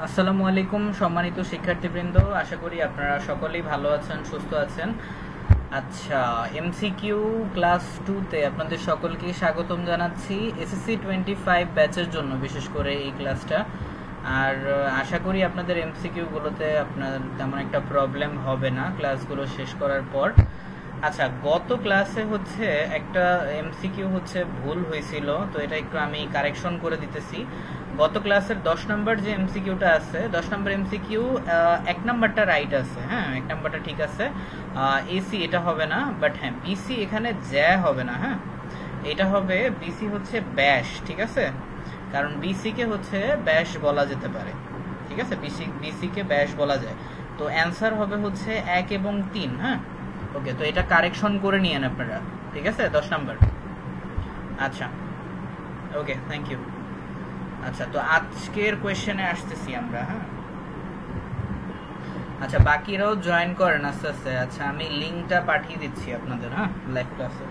আসসালামু আলাইকুম সম্মানিত শিক্ষার্থীবৃন্দ, আশা করি আপনারা সকলেই ভালো আছেন, সুস্থ আছেন। আচ্ছা, এমসিকিউ ক্লাস 2 তে আপনাদের সকলকে স্বাগতম জানাচ্ছি। এসএসসি 25 ব্যাচের জন্য বিশেষ করে এই ক্লাসটা। আর আশা করি আপনাদের এমসিকিউ গুলোতে আপনার তেমন একটা প্রবলেম হবে না ক্লাসগুলো শেষ করার পর। আচ্ছা, গত ক্লাসে হচ্ছে একটা এমসিকিউ হচ্ছে ভুল হয়েছিল, তো এটা একটু আমি কারেকশন করে দিতেছি। গত ক্লাসের 10 নম্বর যে এমসিকিউটা আছে, 10 নম্বর এমসিকিউ 1 নাম্বারটা রাইট আছে, হ্যাঁ 1 নাম্বারটা ঠিক আছে। এসি এটা হবে না, বাট হ্যাঁ বিসি এখানে জ্যা হবে না, হ্যাঁ এটা হবে বিসি হচ্ছে ব্যাস, ঠিক আছে, কারণ বিসি কে হচ্ছে ব্যাস বলা যেতে পারে, ঠিক আছে, বিসি কে ব্যাস বলা যায়। তো অ্যান্সার হবে হচ্ছে 1 এবং 3, হ্যাঁ ওকে। তো এটা কারেকশন করে নিয়েন আপনারা, ঠিক আছে 10 নাম্বার। আচ্ছা ওকে, থ্যাংক ইউ। আচ্ছা, তো আজকের কোয়েশ্চেনে আসতেছি আমরা, হ্যাঁ আচ্ছা বাকিরাও জয়েন করেন আস্তে আস্তে। আচ্ছা, আমি লিংকটা পাঠিয়ে দিচ্ছি আপনাদের, হ্যাঁ লাইভ ক্লাসে।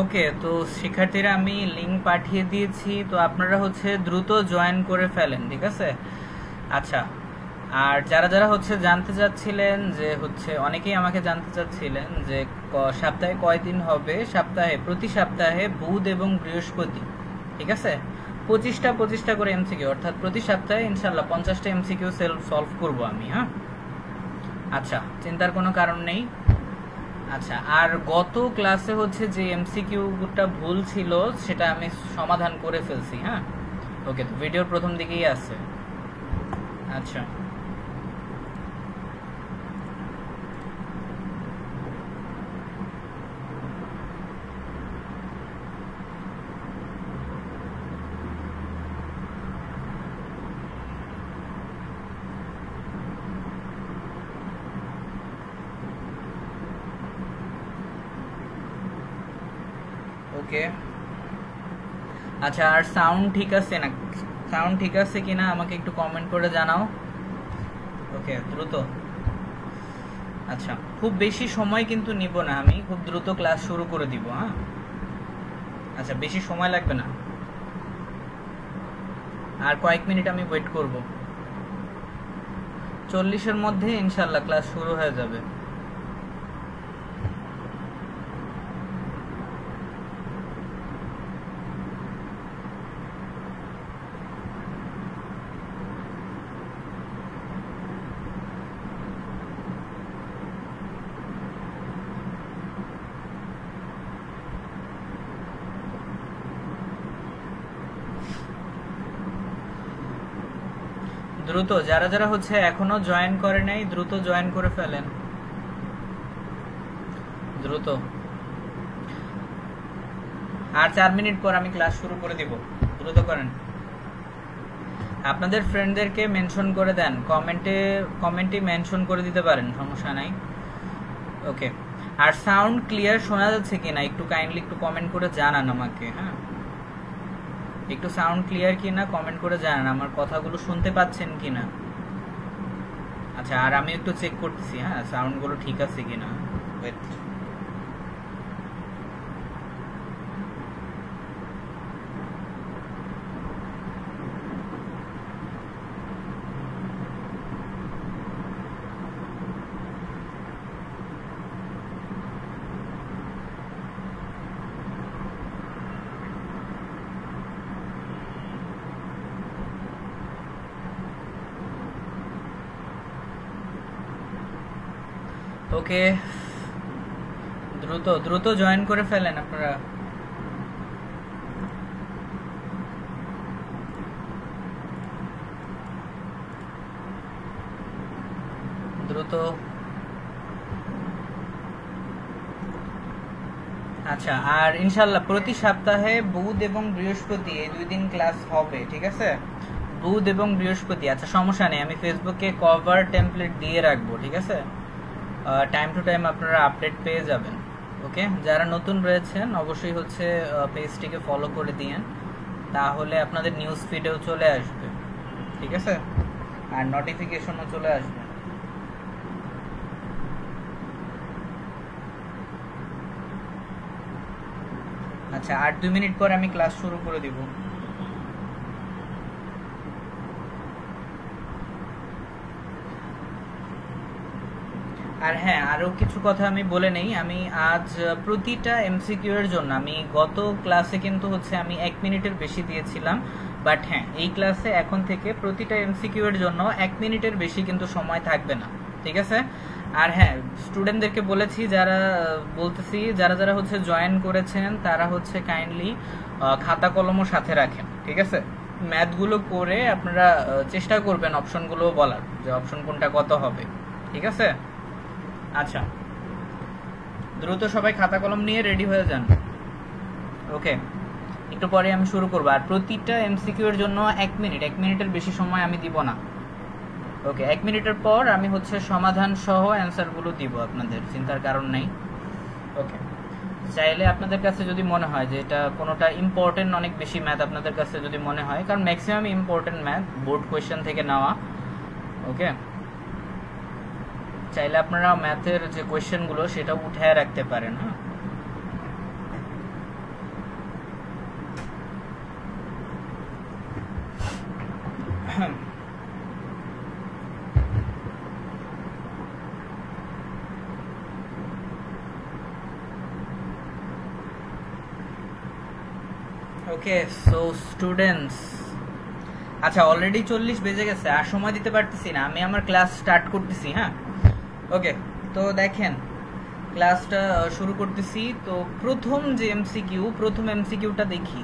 ওকে, তো শিক্ষার্থীরা আমি লিংক পাঠিয়ে দিয়েছি, তো আপনারা হচ্ছে দ্রুত জয়েন করে ফেলেন, ঠিক আছে। আচ্ছা, আর যারা যারা হচ্ছে জানতে চাচ্ছিলেন যে হচ্ছে অনেকেই আমাকে জানতে চাচ্ছিলেন যে সপ্তাহে কয়দিন হবে, প্রতি সপ্তাহে বুধ এবং বৃহস্পতি, ঠিক আছে 25টা করে এমসিকিউ, অর্থাৎ প্রতি সপ্তাহে ইনশাল্লাহ 50টা এমসিকিউ সলভ করবো আমি, হ্যাঁ আচ্ছা চিন্তার কোনো কারণ নেই। আচ্ছা, আর গত ক্লাসে হচ্ছে যে এমসিকিউটা ভুল ছিল সেটা আমি সমাধান করে ফেলছি, হ্যাঁ ওকে, তো ভিডিওর প্রথম দিকেই আছে। আচ্ছা ওকে, আচ্ছা আর সাউন্ড ঠিক আছে না, সাউন্ড ঠিক আছে কিনা আমাকে একটু কমেন্ট করে জানাও। ওকে, দ্রুত। আচ্ছা, খুব বেশি সময় কিন্তু নিব না, আমি খুব দ্রুত ক্লাস শুরু করে দিব, হ্যাঁ আচ্ছা বেশি সময় লাগবে না, আর কয়েক মিনিট আমি ওয়েট করব, 40-এর মধ্যে ইনশাল্লাহ ক্লাস শুরু হয়ে যাবে। দ্রুত যারা যারা হচ্ছে এখনো জয়েন করে নাই দ্রুত জয়েন করে ফেলেন, দ্রুত। আর 4 মিনিট পর আমি ক্লাস শুরু করে দিব, দ্রুত করেন। আপনাদের ফ্রেন্ডদেরকে মেনশন করে দেন, কমেন্টে মেনশন করে দিতে পারেন, সমস্যা নাই। ওকে, আর সাউন্ড ক্লিয়ার শোনা যাচ্ছে কিনা একটু কাইন্ডলি একটু কমেন্ট করে জানান আমাকে, হ্যাঁ একটু সাউন্ড ক্লিয়ার কিনা কমেন্ট করে জানান, আমার কথাগুলো শুনতে পাচ্ছেন কিনা। আচ্ছা, আর আমি একটু চেক করতেছি, হ্যাঁ, সাউন্ডগুলো ঠিক আছে কিনা। ওয়েট। ওকে, দ্রুত দ্রুত জয়েন করে ফেলেন আপনারা। দ্রুত। আচ্ছা, আর ইনশাল্লাহ প্রতি সপ্তাহে বুধ এবং বৃহস্পতি এই 2 দিন ক্লাস হবে, ঠিক আছে? বুধ এবং বৃহস্পতি। আচ্ছা, সমস্যা নেই, আমি ফেসবুকে কভার টেমপ্লেট দিয়ে রাখবো, ঠিক আছে? টাইম টু টাইম আপনারা আপডেট পেয়ে যাবেন। ওকে, যারা নতুন রয়েছেন অবশ্যই হচ্ছে পেজটিকে ফলো করে দিয়েন, তাহলে আপনাদের নিউজ ফিডেও চলে আসবে, ঠিক আছে? আর নোটিফিকেশনও চলে আসবে। আচ্ছা, 8-2 মিনিট পর আমি ক্লাস শুরু করে দিব। আর হ্যাঁ, আরো কিছু কথা আমি বলে নেই। আমি আজ প্রতিটা এমসিকিউ এর জন্য, আমি গত ক্লাসে কিন্তু হচ্ছে আমি 1 মিনিটের বেশি দিয়েছিলাম, বাট হ্যাঁ, এই ক্লাসে এখন থেকে প্রতিটা এমসিকিউ এর জন্য 1 মিনিটের বেশি কিন্তু সময় থাকবে না, ঠিক আছে? আর হ্যাঁ, স্টুডেন্টদেরকে বলেছি, যারা যারা হচ্ছে জয়েন করেছেন তারা হচ্ছে কাইন্ডলি খাতা কলমও সাথে রাখেন, ঠিক আছে? ম্যাথগুলো করে আপনারা চেষ্টা করবেন অপশনগুলো বলার, যে অপশন কোনটা কত হবে, ঠিক আছে? আচ্ছা, দ্রুত সবাই খাতা কলম নিয়ে রেডি হয়ে যান। ওকে, একটু পরে আমি শুরু করবো। আর প্রতিটা এমসিকিউ এর জন্য 1 মিনিটের বেশি সময় আমি দিব না। ওকে, 1 মিনিটের পর আমি হচ্ছে সমাধান সহ অ্যান্সারগুলো দিব, আপনাদের চিন্তার কারণ নেই। ওকে, চাইলে আপনাদের কাছে যদি মনে হয় যে এটা কোনোটা ইম্পর্টেন্ট, অনেক বেশি ম্যাথ আপনাদের কাছে যদি মনে হয়, কারণ maximum important math board question থেকে নেওয়া। ওকে, চাইলে আপনারা ম্যাথের যে কোয়েশ্চেনগুলো সেটা উঠায় রাখতে পারেন। হ্যাঁ, ওকে, সো স্টুডেন্টস, আচ্ছা অলরেডি 40 বেজে গেছে, আর সময় দিতে পারতেছি না, আমি আমার ক্লাস স্টার্ট করতেছি। হ্যাঁ, ওকে, তো দেখেন ক্লাসটা শুরু করতেছি। তো প্রথম এমসিকিউটা দেখি।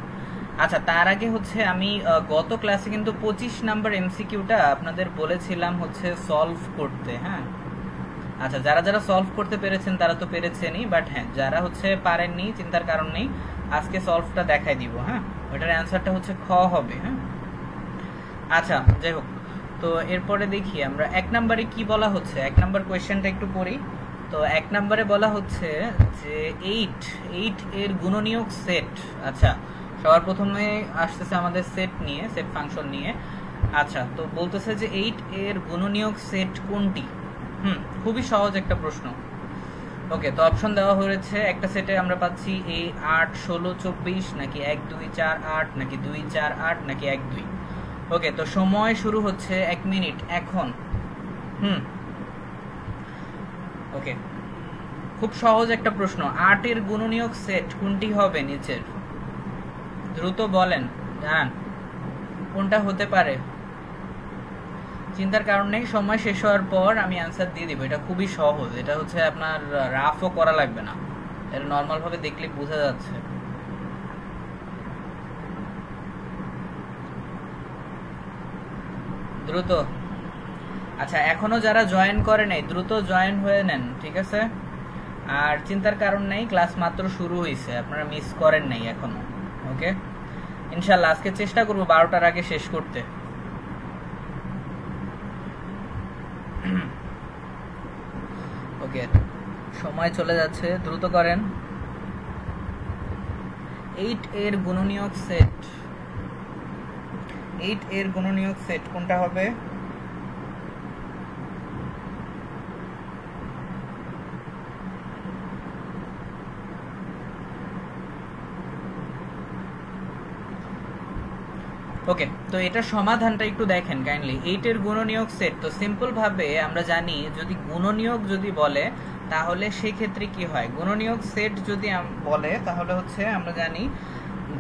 আচ্ছা, তার আগে হচ্ছে আমি গত ক্লাসে কিন্তু 25 নাম্বার এমসিকিউটা আপনাদের বলেছিলাম হচ্ছে সলভ করতে। হ্যাঁ, আচ্ছা, যারা যারা সলভ করতে পেরেছেন তারা তো পেরেছেনই, বাট হ্যাঁ, যারা হচ্ছে পারেননি চিন্তার কারণ নেই, আজকে সলভটা দেখাই দিব। হ্যাঁ, ওটার অ্যান্সারটা হচ্ছে খ হবে। হ্যাঁ, আচ্ছা, যাই হোক, তো এরপরে দেখি আমরা 1 নম্বরে কি বলা হচ্ছে। 1 নম্বর কোয়েশ্চেনটা একটু পড়ি। তো 1 নম্বরে বলা হচ্ছে যে 8 এর গুণনীয়ক সেট। আচ্ছা, সবার প্রথমে আসতেছে আমাদের সেট ফাংশন নিয়ে। আচ্ছা, তো বলতেছে যে 8 এর গুণনীয়ক সেট কোনটি? খুবই সহজ একটা প্রশ্ন। ওকে, তো অপশন দেওয়া হয়েছে, একটা সেটে আমরা পাচ্ছি এই 8, 16, 24, নাকি 1, 2, 4, 8, নাকি 2, 4, 8, নাকি 1, 2। ওকে, তো সময় শুরু হচ্ছে 1 মিনিট এখন। ওকে, খুব সহজ একটা প্রশ্ন। 8 এর গুণনীয়ক সেট কোনটি হবে নিচের? দ্রুত বলেন, জানান কোনটা হতে পারে। চিন্তার কারণ নেই, সময় শেষ হওয়ার পর আমি অ্যান্সার দিয়ে দিব। এটা খুবই সহজ, এটা হচ্ছে আপনার রাফও করা লাগবে না, এটা নর্মাল ভাবে দেখলে বোঝা যাচ্ছে। দ্রুত। আচ্ছা, এখনো যারা জয়েন করে নাই দ্রুত জয়েন হয়ে নেন, ঠিক আছে? আর চিন্তার কারণ নেই, ক্লাস মাত্র শুরু হয়েছে, আপনারা মিস করেন নাই এখনো। ওকে, ইনশাল্লাহ আজকে চেষ্টা করবো 12টার আগে শেষ করতে। ওকে, সময় চলে যাচ্ছে, দ্রুত করেন। 8 এর গুণনীয়ক সেট কোনটা হবে? ওকে, তো এটা সমাধানটা একটু দেখেন কাইন্ডলি। 8 এর গুণনীয়ক সেট, তো সিম্পল ভাবে আমরা জানি যদি গুণনীয়ক যদি বলে তাহলে সেই ক্ষেত্রে কি হয়, গুণনীয়ক সেট যদি বলে তাহলে হচ্ছে আমরা জানি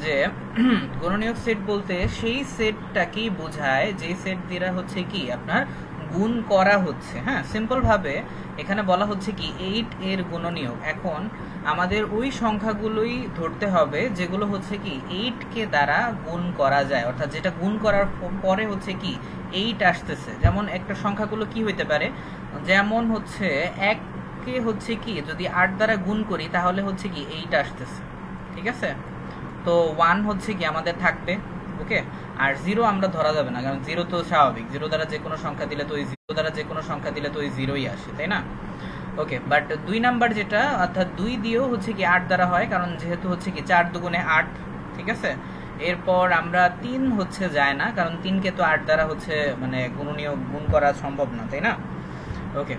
যে গুণনীয়ক সেট বলতে সেই সেটটাকেই বোঝায় যে সেট দ্বারা হচ্ছে কি আপনার গুণ করা হচ্ছে। হ্যাঁ, সিম্পল ভাবে এখানে বলা হচ্ছে কি 8 এর গুণনীয়ক। এখন আমাদের ওই সংখ্যাগুলোই ধরতে হবে যেগুলো হচ্ছে কি 8 কে দ্বারা গুণ করা যায়, অর্থাৎ যেটা গুণ করার পরে হচ্ছে কি 8 আসতেছে। যেমন একটা সংখ্যাগুলো কি হইতে পারে, যেমন হচ্ছে 1 কে হচ্ছে কি যদি 8 দ্বারা গুণ করি তাহলে হচ্ছে কি 8 আসতেছে, ঠিক আছে। তো 1 হচ্ছে কি আমাদের থাকবে, ওকে। আর 0 আমরা ধরা যাবে না, কারণ 0 তো স্বাভাবিক, 0 দ্বারা যে কোনো সংখ্যা দিলে তো ওই 0 দ্বারা যে কোনো সংখ্যা দিলে তো ওই 0ই আসে, তাই না। ওকে, বাট 2 নাম্বার যেটা অর্থাৎ 2 দিয়েও হচ্ছে কি 8 দ্বারা হয়, কারণ যেহেতু হচ্ছে কি 4 দুগুণে 8, ঠিক আছে। এরপর আমরা 3 হচ্ছে যায় না, কারণ 3 কে তো 8 দ্বারা হচ্ছে মানে গুণনীয়ক গুণ করা সম্ভব না, তাই না। ওকে,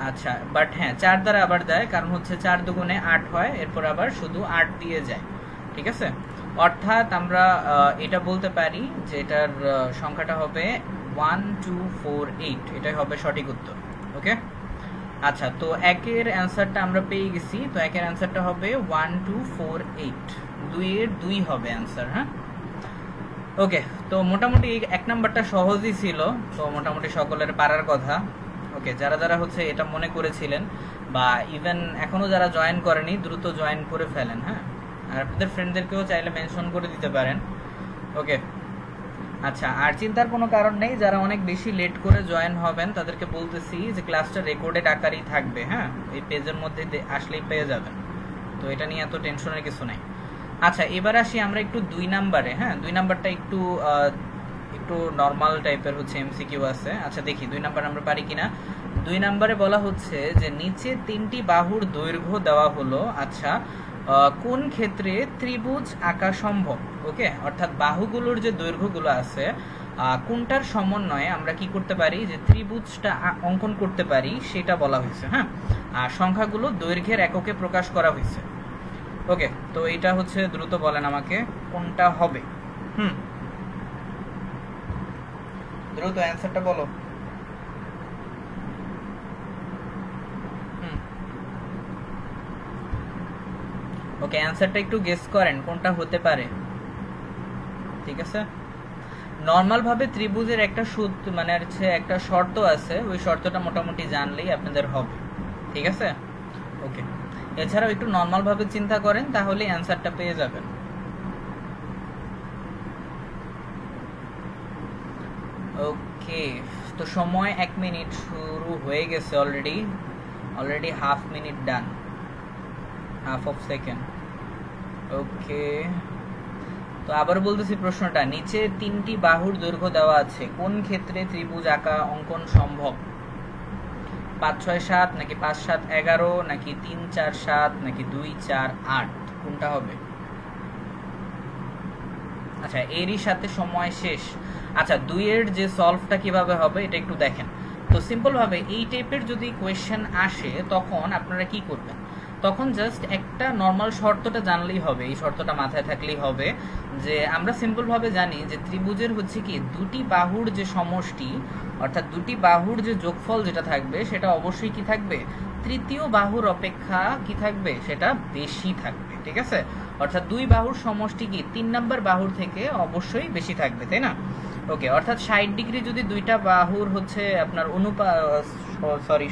আচ্ছা, বাট হ্যাঁ 4 দ্বারা আবার দেয়, কারণ হচ্ছে 4 দুগুণে 8 হয়, এরপর আবার শুধু 8 দিয়ে যায়, ঠিক আছে। অর্থাৎ আমরা এটা বলতে পারি যে এটার সংখ্যাটা হবে 1 2 4 8, এটাই হবে সঠিক উত্তর। ওকে, আচ্ছা, তো একের অ্যান্সারটা আমরা পেয়ে গেছি। তো একের অ্যান্সারটা হবে 1 2 4 8, 2 এর 2 হবে অ্যান্সার। হ্যাঁ, ওকে, তো মোটামুটি এক নাম্বারটা সহজই ছিল, তো মোটামুটি সকলের পারার কথা। ওকে, যারা যারা হচ্ছে এটা মনে করেছিলেন বা ইভেন এখনো যারা জয়েন করেনি দ্রুত জয়েন করে ফেলেন। হ্যাঁ, আর আপনাদের ফ্রেন্ডদেরকেও চাইলে মেনশন করে দিতে পারেন। ওকে, আচ্ছা, আর চিন্তার কোনো কারণ নেই। যারা অনেক বেশি লেট করে জয়েন হবেন তাদেরকে বলতেছি যে ক্লাসটা রেকর্ডেড আকারেই থাকবে। হ্যাঁ, এই পেজের মধ্যে আসলেই পেয়ে যাবেন, তো এটা নিয়ে এত টেনশনের কিছু নাই। আচ্ছা, এবার আসি আমরা একটু 2 নাম্বারে। হ্যাঁ, 2 নাম্বারটা একটু নর্মাল টাইপের হচ্ছে এমসিকিউ আছে। আচ্ছা, দেখি 2 নাম্বার আমরা পারি কিনা। 2 নাম্বারে বলা হচ্ছে যে নিচে 3টি বাহুর দৈর্ঘ্য দেওয়া হলো, আচ্ছা কোন ক্ষেত্রে ত্রিভুজ আঁকা সম্ভব। ওকে, অর্থাৎ বাহুগুলোর যে দৈর্ঘ্যগুলো আছে কোনটার সমন্বয়ে আমরা কি করতে পারি যে ত্রিভুজটা অঙ্কন করতে পারি সেটা বলা হয়েছে। হ্যাঁ, আর সংখ্যাগুলো দৈর্ঘ্যের এককে প্রকাশ করা হয়েছে। ওকে, তো এটা হচ্ছে দ্রুত বলেন আমাকে কোনটা হবে। দ্রুত অ্যান্সারটা বলো। ওকে, অ্যান্সারটা একটু গেস করেন কোনটা হতে পারে, ঠিক আছে। নর্মাল ভাবে ত্রিভুজের একটা সূত্র মানে হচ্ছে একটা শর্ত আছে, ওই শর্তটা মোটামুটি জানলেই আপনাদের হবে, ঠিক আছে। ওকে, এছাড়াও একটু নর্মাল ভাবে চিন্তা করেন তাহলে অ্যান্সারটা পেয়ে যাবেন। ওকে, তো সময় 1 মিনিট শুরু হয়ে গেছে already half minute done, half of second. Okay, তো আবার বলতেছি প্রশ্নটা, নিচে 3টি বাহুর দৈর্ঘ্য দেওয়া আছে, কোন ক্ষেত্রে ত্রিভুজ আঁকা অঙ্কন সম্ভব। 5 6 7 নাকি 5 7 11 নাকি 3 4 7 নাকি 2 4 8, কোনটা হবে। আচ্ছা, এরই সাথে সময় শেষ। আচ্ছা, 2 এর যে সলভটা কিভাবে হবে এটা একটু দেখেন। তো সিম্পল ভাবে এই টাইপের যদি কোয়েশ্চেন আসে তখন আপনারা কি করবেন, তখন জাস্ট একটা নর্মাল শর্তটা জানলেই হবে, এই শর্তটা মাথায় থাকলেই হবে যে আমরা সিম্পল ভাবে জানি যে ত্রিভুজের হচ্ছে কি 2টি বাহুর যে সমষ্টি, অর্থাৎ 2টি বাহুর যে যোগফল যেটা থাকবে সেটা অবশ্যই কি থাকবে, তৃতীয় বাহুর অপেক্ষা কি থাকবে, সেটা বেশি থাকবে, ঠিক আছে। অর্থাৎ 2 বাহুর সমষ্টি কি 3 নাম্বার বাহুর থেকে অবশ্যই বেশি থাকবে, তাই না। ওকে, অর্থাৎ 60 ডিগ্রি যদি 2টা বাহুর হচ্ছে আপনার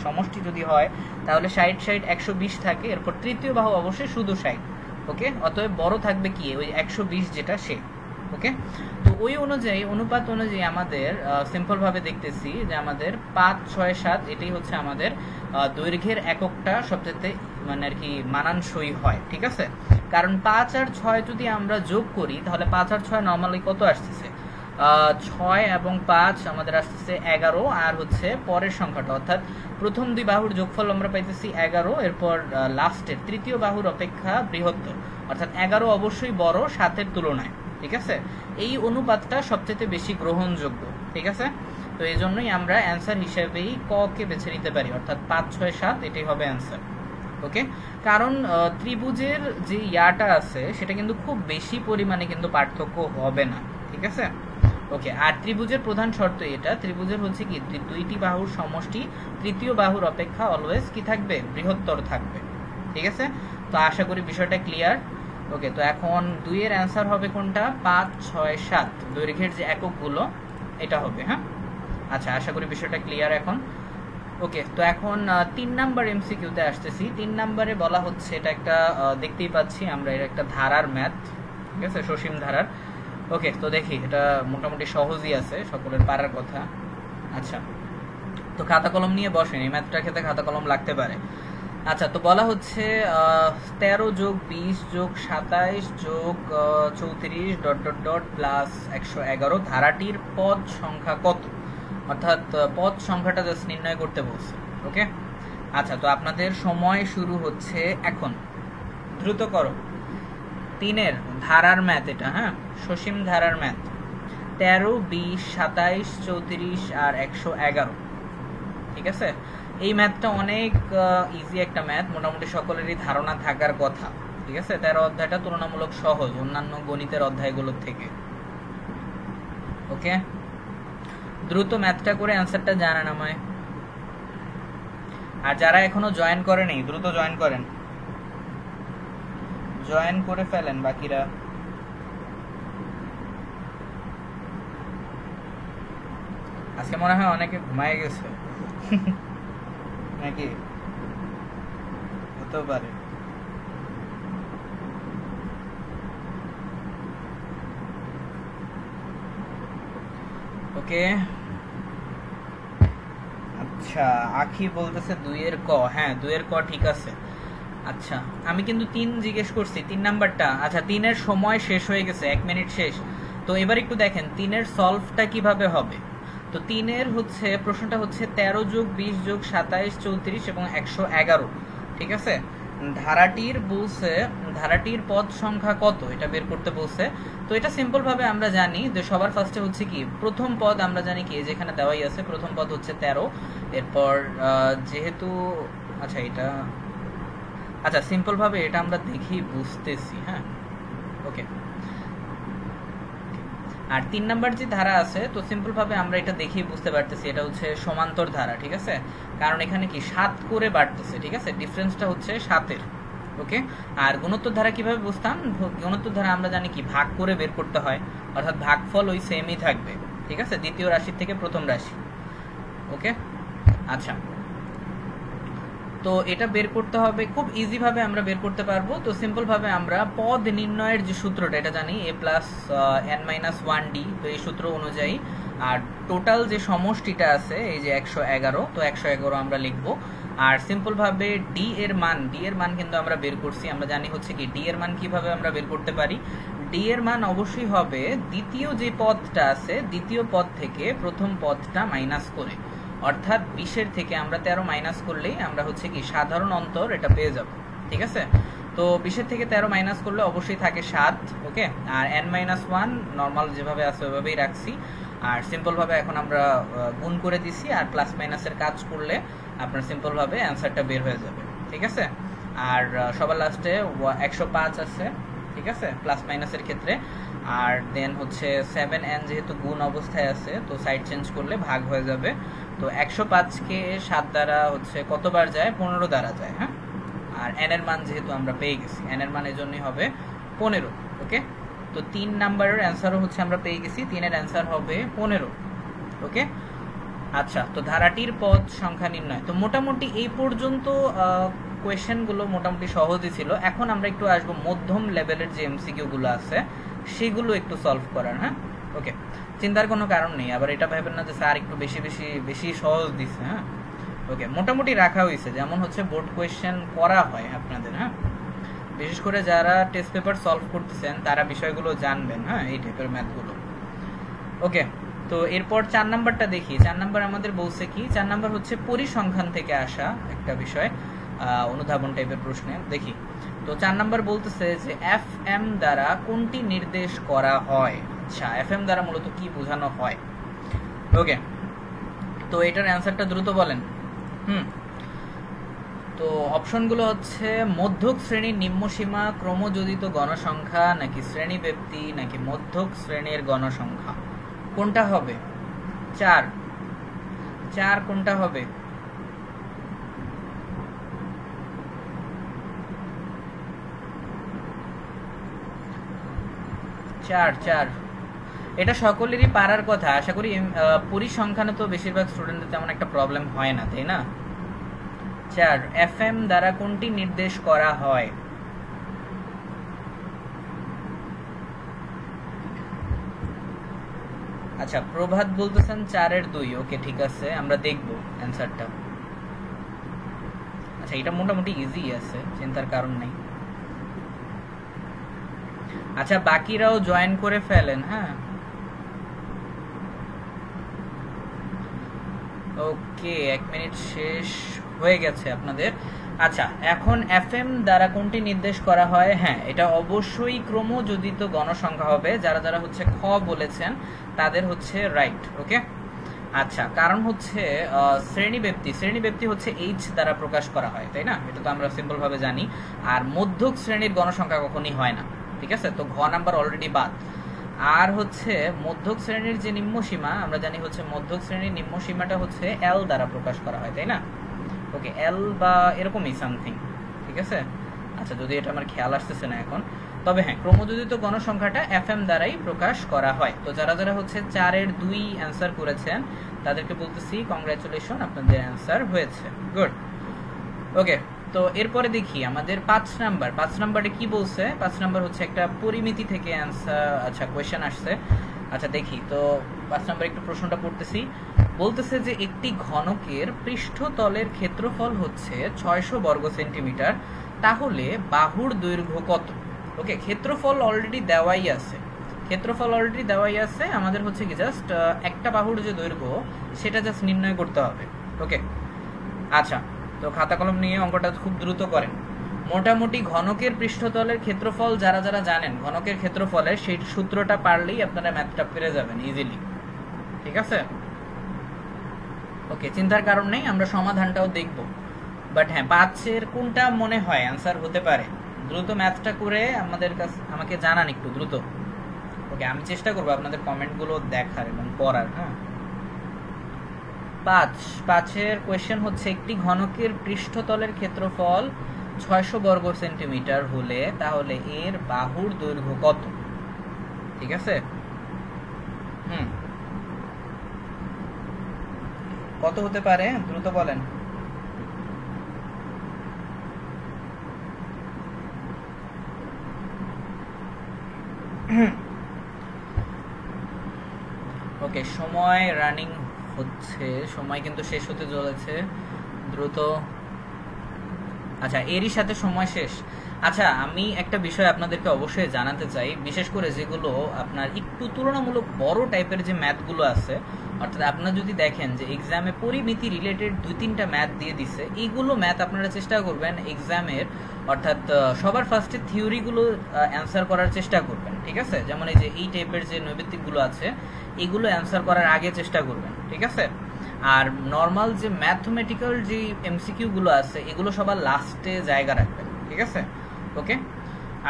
সমষ্টি যদি হয় তাহলে 60 60 120 থাকে, এরপর তৃতীয় বাহু অবশ্যই শুধু 60। ওকে, অতএব বড় থাকবে কি ওই 120 যেটা সে। ওকে, তো ওই অনুযায়ী অনুপাত অনুযায়ী আমাদের সিম্পল ভাবে দেখতেছি যে আমাদের 5 6 7 এটাই হচ্ছে আমাদের দৈর্ঘ্যের এককটা সবচেয়ে মানে আর কি মানানসই হয়, ঠিক আছে। কারণ 5 আর 6 যদি আমরা যোগ করি তাহলে 5 আর 6 নরমালি কত আসতেছে, 6 এবং 5 আমাদের আসতেছে 11, আর হচ্ছে পরের সংখ্যাটা অর্থাৎ প্রথম 2 বাহুর যোগফল আমরা পাইতেছি 11, এরপর লাস্টের তৃতীয় বাহুর অপেক্ষা বৃহত্তর, অর্থাৎ 11 অবশ্যই বড় 7-এর তুলনায়, ঠিক আছে। এই অনুপাতটা সবচেয়ে বেশি গ্রহণযোগ্য, ঠিক আছে। তো এই জন্যই আমরা অ্যান্সার হিসেবেই ক কে বেছে নিতে পারি, অর্থাৎ 5 6 7 এটাই হবে অ্যান্সার। ওকে, কারণ ত্রিভুজের যে ইয়াটা আছে সেটা কিন্তু খুব বেশি পরিমাণে কিন্তু পার্থক্য হবে না, ঠিক আছে। ওকে, আর ত্রিভুজের প্রধান শর্ত এটা, ত্রিভুজের হচ্ছে কি দুইটি বাহুর সমষ্টি তৃতীয় বাহুর অপেক্ষা অলওয়েজ কি থাকবে, বৃহত্তর থাকবে। ঠিক আছে, তো আশা করি বিষয়টা ক্লিয়ার। ওকে, তো এখন 2 এর অ্যান্সার হবে কোনটা, 5, 6, 7 দৈর্ঘ্যের যে এককগুলো এটা হবে। হ্যাঁ, আচ্ছা, আশা করি বিষয়টা ক্লিয়ার এখন। ওকে, তো এখন 3 নাম্বার এমসিকিউতে আসতেছি। 3 নাম্বারে বলা হচ্ছে, এটা একটা দেখতেই পাচ্ছি আমরা, এটা একটা ধারার ম্যাথ, ঠিক আছে, সসীম ধারার। ওকে, তো দেখি, এটা মোটামুটি সহজই আছে, সকলের পারার কথা। আচ্ছা, তো খাতা কলম নিয়ে বসেন, এই ম্যাথটার ক্ষেত্রে খাতা কলম লাগতে পারে। আচ্ছা, তো বলা হচ্ছে 13 যোগ 20 যোগ 27 যোগ 34 ডট ডট ডট প্লাস 111 ধারাটির পদ সংখ্যা কত, অর্থাৎ পদ সংখ্যাটা জাস্ট নির্ণয় করতে বলছে। ওকে, আচ্ছা, তো আপনাদের সময় শুরু হচ্ছে এখন, দ্রুত করো। 3 এর ধারার ম্যাথ এটা, হ্যাঁ, সসীম ধারার ম্যাথ, 13, 20, 27, 34 আর 111। ঠিক আছে, এই ম্যাথটা অনেক ইজি একটা ম্যাথ, মোটামুটি সকলেরই ধারণা থাকার কথা। ঠিক আছে, 13 অধ্যায়টা তুলনামূলক সহজ অন্যান্য গণিতের অধ্যায়গুলোর থেকে। ওকে, দ্রুত ম্যাথটা করে অ্যান্সারটা জানান আমায়। আর যারা এখনো জয়েন করেনি দ্রুত জয়েন করেন, জয়েন করে ফেলেন বাকিরা। আজকে মনে হয় অনেকে ঘুমায় গেছে নাকি, হতেও পারে। ওকে, আচ্ছা, আখি বলতেছে 2 এর ক, হ্যাঁ 2 এর ক ঠিক আছে। আচ্ছা, আমি কিন্তু 3 জিজ্ঞেস করছি, 3 নাম্বারটা। আচ্ছা, 3 এর সময় শেষ হয়ে গেছে, 1 মিনিট শেষ। তো এবার একটু দেখেন 3 এর সলভটা কিভাবে হবে। তো 3 এর হচ্ছে প্রশ্নটা হচ্ছে 13 যোগ 20 যোগ 27, 34 এবং 111। ঠিক আছে, ধারাটির বলছে, ধারাটির পদ সংখ্যা কত এটা বের করতে বলছে। তো এটা সিম্পল ভাবে আমরা জানি যে সবার ফার্স্টে হচ্ছে কি প্রথম পদ, আমরা জানি কি যেখানে দেওয়াই আছে প্রথম পদ হচ্ছে 13। এরপর যেহেতু, আচ্ছা এটা, আচ্ছা সিম্পল ভাবে এটা আমরা দেখি বুঝতেছি। হ্যাঁ, ওকে, আর 3 নাম্বার যে ধারা আছে, তো সিম্পল ভাবে আমরা এটা দেখেই বুঝতে পারতেছি এটা হচ্ছে সমান্তর ধারা। ঠিক আছে, কারণ এখানে কি 7 করে বাড়তেছে। ঠিক আছে, ডিফারেন্সটা হচ্ছে 7-এর। ওকে, আর গুণোত্তর ধারা কিভাবে বুঝতাম, গুণোত্তর ধারা আমরা জানি কি ভাগ করে বের করতে হয়, অর্থাৎ ভাগফল ওই সেমই থাকবে। ঠিক আছে, দ্বিতীয় রাশির থেকে প্রথম রাশি। ওকে, আচ্ছা, তো এটা বের করতে হবে, খুব ইজি ভাবে আমরা বের করতে পারবো। তো সিম্পল ভাবে আমরা পদ নির্ণয়ের যে সূত্রটা এটা জানি, a প্লাস n-1d, তো এই সূত্র অনুযায়ী আর টোটাল যে সমষ্টিটা আছে এই যে 111, তো 111 আমরা লিখবো। আর সিম্পল ভাবে d এর মান কিন্তু আমরা বের করছি, আমরা জানি হচ্ছে কি d এর মান কিভাবে আমরা বের করতে পারি। d এর মান অবশ্যই হবে দ্বিতীয় যে পদটা আছে দ্বিতীয় পদ থেকে প্রথম পদটা মাইনাস করে, অর্থাৎ 20 থেকে আমরা 13 মাইনাস করলেই আমরা হচ্ছে কি সাধারণ অন্তর এটা পেয়ে যাব। ঠিক আছে, তো 20 থেকে 13 মাইনাস করলে অবশ্যই থাকে 7। ওকে, আর n-1 নর্মাল যেভাবে আছে ওইভাবেই রাখছি। আর সিম্পল ভাবে এখন আমরা গুণ করে দিছি, আর প্লাস মাইনাসের কাজ করলে আপনার সিম্পল ভাবে অ্যান্সারটা বের হয়ে যাবে। ঠিক আছে, আর সবার লাস্টে 105 আছে। ঠিক আছে, প্লাস মাইনাসের ক্ষেত্রে। আর দেন হচ্ছে 7n যেহেতু গুণ অবস্থায় আছে, তো সাইড চেঞ্জ করলে ভাগ হয়ে যাবে। তো 105কে 7 দ্বারা হচ্ছে কতবার যায়, 15 দ্বারা যায়। হ্যাঁ, আর n এর মান যেহেতু আমরা পেয়ে গেছি, n এর মান এর জন্যই হবে 15। ওকে, তো 3 নাম্বারের অ্যান্সারও হচ্ছে আমরা পেয়ে গেছি, 3 এর অ্যান্সার হবে 15। ওকে, আচ্ছা, তো ধারাটির পদ সংখ্যা নির্ণয়। তো মোটামুটি এই পর্যন্ত কোয়েশ্চেনগুলো মোটামুটি সহজই ছিল। এখন আমরা একটু আসবো মধ্যম লেভেলের যে এমসিকিউ গুলো আছে সেগুলো একটু সলভ করার। হ্যাঁ, ওকে, চিন্তার কোনো কারণ নেই, আবার এটা ভাবেন না যে স্যার একটু বেশি সহজ দিচ্ছে। হ্যাঁ, ওকে, মোটামুটি রাখা হয়েছে যেমন হচ্ছে বোর্ড কোয়েশ্চেন করা হয় আপনাদের। হ্যাঁ, বিশেষ করে যারা টেস্ট পেপার সলভ করতেছেন তারা বিষয়গুলো জানবেন। হ্যাঁ, এই টাইপের ম্যাথগুলো। ওকে, তো এরপর 4 নাম্বারটা দেখি। 4 নাম্বার আমাদের বলছে কি, 4 নাম্বার হচ্ছে পরিসংখ্যান থেকে আসা একটা বিষয়, অনুধাবন টাইপের প্রশ্নে। দেখি, তো 4 নাম্বার বলতেছে যে FM দ্বারা কোনটি নির্দেশ করা হয়। আচ্ছা, FM দ্বারা মূলত কি বোঝানো হয়। ওকে, তো এটার অ্যান্সারটা দ্রুত বলেন। তো অপশনগুলো হচ্ছে মধ্যক শ্রেণীর নিম্নসীমা, ক্রমযোজিত গণসংখ্যা, নাকি শ্রেণী ব্যক্তি, নাকি মধ্যক শ্রেণীর গণসংখ্যা। কোনটা হবে? 4 কোনটা হবে? 4 এটা সকলেরই পারার কথা। আশা করি পরিসংখ্যানে তো বেশিরভাগ স্টুডেন্টদের তেমন একটা প্রবলেম হয় না, তাই না? 4 FM দ্বারা কোনটি নির্দেশ করা হয়? আচ্ছা, প্রভাত বলতেছেন 4 এর 2। ওকে, ঠিক আছে, আমরা দেখব অ্যানসারটা। আচ্ছা, এটা মোটামুটি ইজি আছে, চিন্তার কারণ নাই। আচ্ছা, বাকিরাও জয়েন করে ফেলেন। হ্যাঁ, ওকে, 1 মিনিট শেষ হয়ে গেছে আপনাদের। আচ্ছা, এখন FM দ্বারা কোনটি নির্দেশ করা হয়? হ্যাঁ, এটা অবশ্যই ক্রমযোজিত গণসংখ্যা হবে। যারা যারা হচ্ছে খ বলেছেন তাদের হচ্ছে রাইট। ওকে, আচ্ছা, কারণ হচ্ছে শ্রেণী ব্যক্তি হচ্ছে H দ্বারা প্রকাশ করা হয়, তাই না? এটা তো আমরা সিম্পল ভাবে জানি। আর মধ্যক শ্রেণীর গণসংখ্যা কখনই হয় না, ঠিক আছে? তো ঘ নাম্বার অলরেডি বাদ। আর হচ্ছে মধ্যক শ্রেণীর যে নিম্নসীমা, আমরা জানি হচ্ছে মধ্যক শ্রেণীর নিম্নসীমাটা হচ্ছে L দ্বারা প্রকাশ করা হয়, তাই না? ওকে, L বা এরকমই সামথিং, ঠিক আছে? আচ্ছা, যদি এটা আমার খেয়াল আসতেছে না এখন, তবে হ্যাঁ, ক্রমযোজিত গণসংখ্যাটা FM দ্বারাই প্রকাশ করা হয়। তো যারা যারা হচ্ছে 4 এর 2 অ্যান্সার করেছেন তাদেরকে বলতেছি কংগ্রাচুলেশন, আপনাদের অ্যান্সার হয়েছে। গুড। ওকে, তো এরপরে দেখি আমাদের 5 নাম্বারে কি বলছে। 5 নাম্বার হচ্ছে একটা পরিমিতি থেকে অ্যান্সার, আচ্ছা, কোয়েশ্চেন আসছে। আচ্ছা, দেখি তো 5 নাম্বার একটু প্রশ্নটা পড়তেছি। বলতেছে যে একটি ঘনকের পৃষ্ঠতলের ক্ষেত্রফল হচ্ছে 600 বর্গ সেন্টিমিটার, তাহলে বাহুর দৈর্ঘ্য কত? ওকে, ক্ষেত্রফল অলরেডি দেওয়াই আছে, আমাদের হচ্ছে কি জাস্ট একটা বাহুর যে দৈর্ঘ্য সেটা জাস্ট নির্ণয় করতে হবে। ওকে, আচ্ছা, তো খাতা কলম নিয়ে অঙ্কটা খুব দ্রুত করেন। মোটামুটি ঘনকের পৃষ্ঠতলের ক্ষেত্রফল যারা যারা জানেন ঘনকের ক্ষেত্রফলের, সেই সূত্রটা পারলেই আপনারা ম্যাথটা পেরে যাবেন ইজিলি, ঠিক আছে? ওকে, চিন্তার কারণ নেই, আমরা সমাধানটাও দেখব। বাট হ্যাঁ, 5 কোনটা মনে হয় অ্যান্সার হতে পারে? দ্রুত ম্যাথটা করে আমাকে জানান একটু দ্রুত। ওকে, আমি চেষ্টা করবো আপনাদের কমেন্টগুলো দেখার এবং পড়ার। হ্যাঁ, 5 কোয়েশ্চেন হচ্ছে একটি ঘনকের পৃষ্ঠতলের ক্ষেত্রফল 600 বর্গ সেন্টিমিটার হলে তাহলে এর বাহুর দৈর্ঘ্য কত? ঠিক আছে, কত হতে পারে দ্রুত বলেন। ওকে, সময় রানিং হচ্ছে, সময় কিন্তু শেষ হতে চলেছে, দ্রুত। আচ্ছা, এরই সাথে সময় শেষ। আচ্ছা, আমি একটা বিষয় আপনাদেরকে অবশ্যই জানাতে চাই, বিশেষ করে যেগুলো আপনার একটু তুলনামূলক বড় টাইপের যে ম্যাথগুলো আছে, অর্থাৎ আপনারা যদি দেখেন যে এক্সামে পরিমিতি রিলেটেড 2-3টা ম্যাথ দিয়ে দিছে, এইগুলো ম্যাথ আপনারা চেষ্টা করবেন এক্সামের, অর্থাৎ সবার ফার্স্টে থিওরিগুলো অ্যান্সার করার চেষ্টা করবেন, ঠিক আছে? যেমন এই যে এই টাইপের যে নৈবেত্তিকগুলো আছে এগুলো অ্যান্সার করার আগে চেষ্টা করবেন, ঠিক আছে? আর নর্মাল যে ম্যাথমেটিক্যাল যে এমসিকিউ গুলো আছে এগুলো সবার লাস্টে জায়গা রাখবেন, ঠিক আছে? ওকে,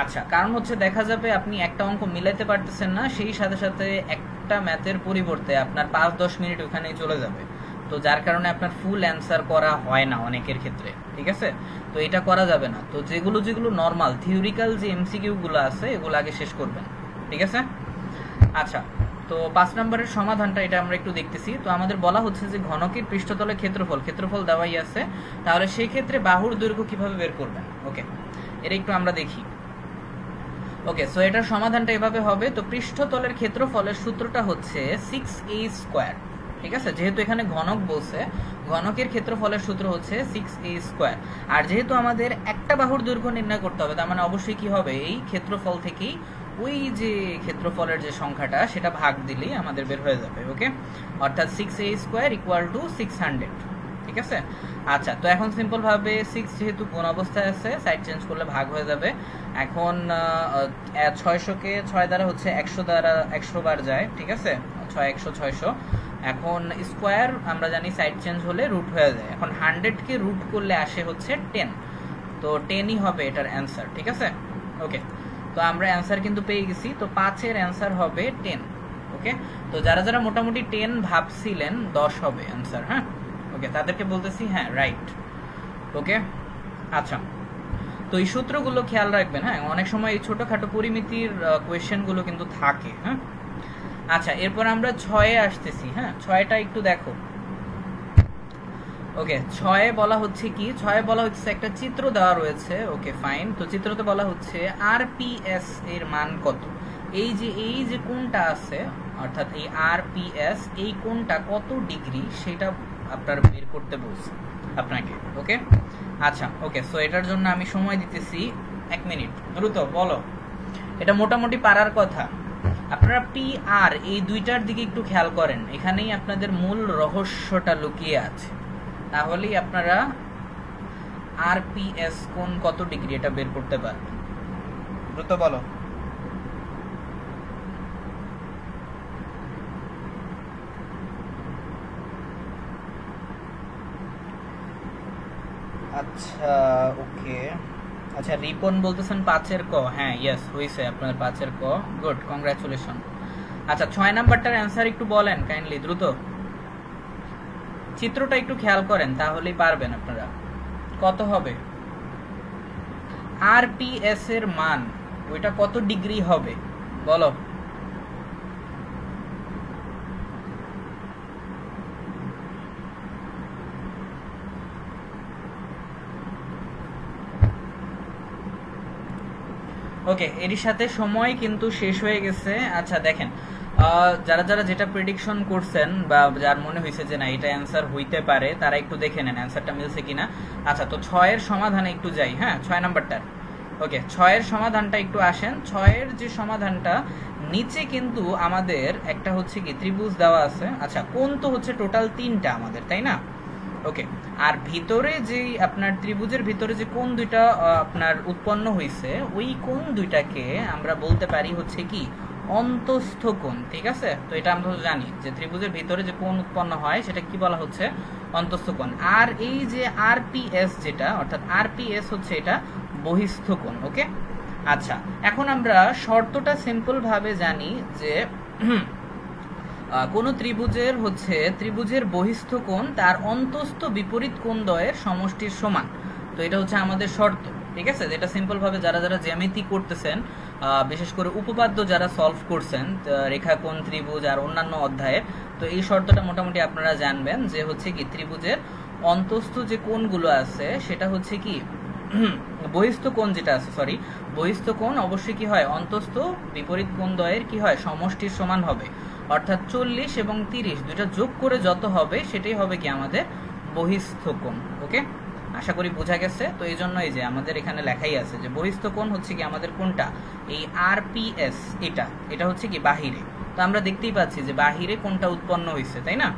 আচ্ছা, কারণ হচ্ছে দেখা যাবে আপনি একটা অঙ্ক মিলাইতে পারতেছেন না, সেই সাথে সাথে একটা ম্যাথের পরিবর্তে আপনার 5-10 মিনিট ওখানেই চলে যাবে, তো যার কারণে আপনার ফুল অ্যান্সার করা হয় না অনেকের ক্ষেত্রে, ঠিক আছে? তো এটা করা যাবে না। তো যেগুলো নর্মাল থিওরিক্যাল যে এমসিকিউ গুলো আছে এগুলো আগে শেষ করবেন, ঠিক আছে? আচ্ছা, তো 5 নম্বরের সমাধানটা এটা আমরা একটু দেখতেছি। তো আমাদের বলা হচ্ছে যে ঘনকের পৃষ্ঠতলে ক্ষেত্রফল দেওয়াই আছে, তাহলে সেই ক্ষেত্রে বাহুর দৈর্ঘ্য কিভাবে বের করবেন? ওকে, এটা একটু আমরা দেখি। ওকে, সো এটার সমাধানটা এভাবে হবে। তো পৃষ্ঠতলের ক্ষেত্রফলের সূত্রটা হচ্ছে 6a², ঠিক আছে? যেহেতু এখানে ঘনক বলছে, ঘনকের ক্ষেত্রফলের সূত্র হচ্ছে 6a²। আর যেহেতু আমাদের একটা বাহুর দৈর্ঘ্য নির্ণয় করতে হবে, তার মানে অবশ্যই কি হবে, এই ক্ষেত্রফল থেকেই ওই যে ক্ষেত্রফলের যে সংখ্যাটা সেটা ভাগ দিলেই আমাদের বের হয়ে যাবে। ওকে, অর্থাৎ 6a² = 600, ঠিক আছে? আচ্ছা, তো এখন সিম্পল ভাবে 6 যেহেতু কোন অবস্থায় আছে, সাইড চেঞ্জ করলে ভাগ হয়ে যাবে। এখন 600 কে 6 দ্বারা হচ্ছে 100 দ্বারা 100 বার যায়, ঠিক আছে? 6 100 600, এখন স্কোয়ার আমরা জানি সাইড চেঞ্জ হলে রুট হয়ে যায়। এখন 100কে রুট করলে আসে হচ্ছে 10, তো 10ই হবে এটার অ্যান্সার। ঠিক আছে, ওকে। তো আমরা অ্যান্সার কিন্তু পেয়ে গেছি, তো 5-এর অ্যান্সার হবে 10। ওকে, তো যারা যারা মোটামুটি 10 ভাবছিলেন 10 হবে অ্যান্সার, হ্যাঁ ওকে, তাদেরকে বলতেছি হ্যাঁ রাইট। ওকে, আচ্ছা, তো এই সূত্রগুলো খেয়াল রাখবেন, হ্যাঁ অনেক সময় এই ছোটখাটো পরিমিতির কোয়েশ্চেনগুলো কিন্তু থাকে, হ্যাঁ। আচ্ছা, এরপর আমরা 6-এ আসতেছি, হ্যাঁ 6টা একটু দেখো। ওকে, 6-এ বলা হচ্ছে কি, 6-এ বলা হচ্ছে একটা চিত্র দেওয়া রয়েছে। ওকে ফাইন, তো চিত্রতে বলা হচ্ছে আরপিএস এর মান কত। এই যে কোণটা আছে, অর্থাৎ এই আরপিএস, এই কোণটা কত ডিগ্রি সেটা আপনার বের করতে বলছে আপনাকে। ওকে, আচ্ছা ওকে, সো এটার জন্য আমি সময় দিতেছি 1 মিনিট, দ্রুত বলো। এটা মোটামুটি পারার কথা। আপনারা পি আর এই দুইটার দিকে একটু খেয়াল করেন, এখানেই আপনাদের মূল রহস্যটা লুকিয়ে আছে। তাহলেই আপনারা আরপিএস কোণ কত ডিগ্রি এটা বের করতে পারবেন। দ্রুত বলো। আচ্ছা ওকে, আচ্ছা রিপন বলতেছেন 5-এর ক, হ্যাঁ ইয়েস হইছে আপনার 5-এর ক, গুড, কংগ্রাচুলেশন। আচ্ছা 6 নাম্বারটার অ্যান্সার একটু বলেন কাইন্ডলি, দ্রুত। চিত্রটা একটু খেয়াল করেন তাহলেই পারবেন আপনারা। কত হবে আরপিএস এর মান, ওইটা কত ডিগ্রি হবে বলো। ওকে, এর সাথে সময় কিন্তু শেষ হয়ে গেছে। আচ্ছা দেখেন, যারা যারা যেটা প্রেডিকশন করছেন বা যার মনে হয়েছে যে না এটা অ্যান্সার হইতে পারে, তারা একটু দেখে নেন অ্যান্সারটা মিলছে কিনা। আচ্ছা, তো 6-এর সমাধানে একটু যাই, হ্যাঁ 6 নাম্বারটার। ওকে, 6-এর সমাধানটা একটু আসেন। 6-এর যে সমাধানটা, নিচে কিন্তু আমাদের একটা হচ্ছে কি ত্রিভুজ দেওয়া আছে। আচ্ছা, কোণ তো হচ্ছে টোটাল 3টা আমাদের, তাই না? ওকে, আর ভিতরে যে আপনার ত্রিভুজের ভিতরে যে কোণ দুইটা আপনার উৎপন্ন হয়েছে, ওই কোণ দুইটাকে আমরা বলতে পারি হচ্ছে কি অন্তস্থ কোণ। ঠিক আছে, তো এটা আমরা জানি যে ত্রিভুজের ভিতরে যে কোণ উৎপন্ন হয় সেটা কি বলা হচ্ছে অন্তস্থ কোণ। আর এই যে আরপিএস যেটা, অর্থাৎ আরপিএস হচ্ছে এটা বহিস্থ কোণ। ওকে, আচ্ছা এখন আমরা শর্তটা সিম্পল ভাবে জানি যে কোন ত্রিভুজের হচ্ছে ত্রিভুজের বহিস্থ কোণ তার অন্তস্থ বিপরীত কোণদ্বয়ের সমষ্টির সমান। তো এটা হচ্ছে আমাদের শর্ত। ঠিক আছে, যেটা সিম্পল ভাবে যারা যারা জ্যামিতি করতেছেন, বিশেষ করে উপপাদ্য যারা সলভ করছেন রেখাকোণ ত্রিভুজ আর অন্যান্য অধ্যায়ে, তো এই শর্তটা মোটামুটি আপনারা জানবেন যে হচ্ছে কি ত্রিভুজের অন্তস্থ যে কোণগুলো আছে সেটা হচ্ছে কি বহিস্থ কোণ যেটা আছে, সরি বহিস্থ কোণ অবশ্যই কি হয় অন্তস্থ বিপরীত কোণদ্বয়ের কি হয় সমষ্টির সমান হবে। অর্থাৎ 40 এবং 30 দুইটা যোগ করে যত হবে সেটাই হবে কি আমাদের বহিস্থ কোণ। ওকে, আশা করি বোঝা গেছে। তো এই জন্য এই যে আমাদের এখানে লেখাই আছে যে বহিস্থ কোণ হচ্ছে কি আমাদের কোনটা, এই আরপিএস, এটা হচ্ছে কি বাহিরে। তো আমরা দেখতেই পাচ্ছি যে বাহিরে কোনটা উৎপন্ন হয়েছে, তাই না?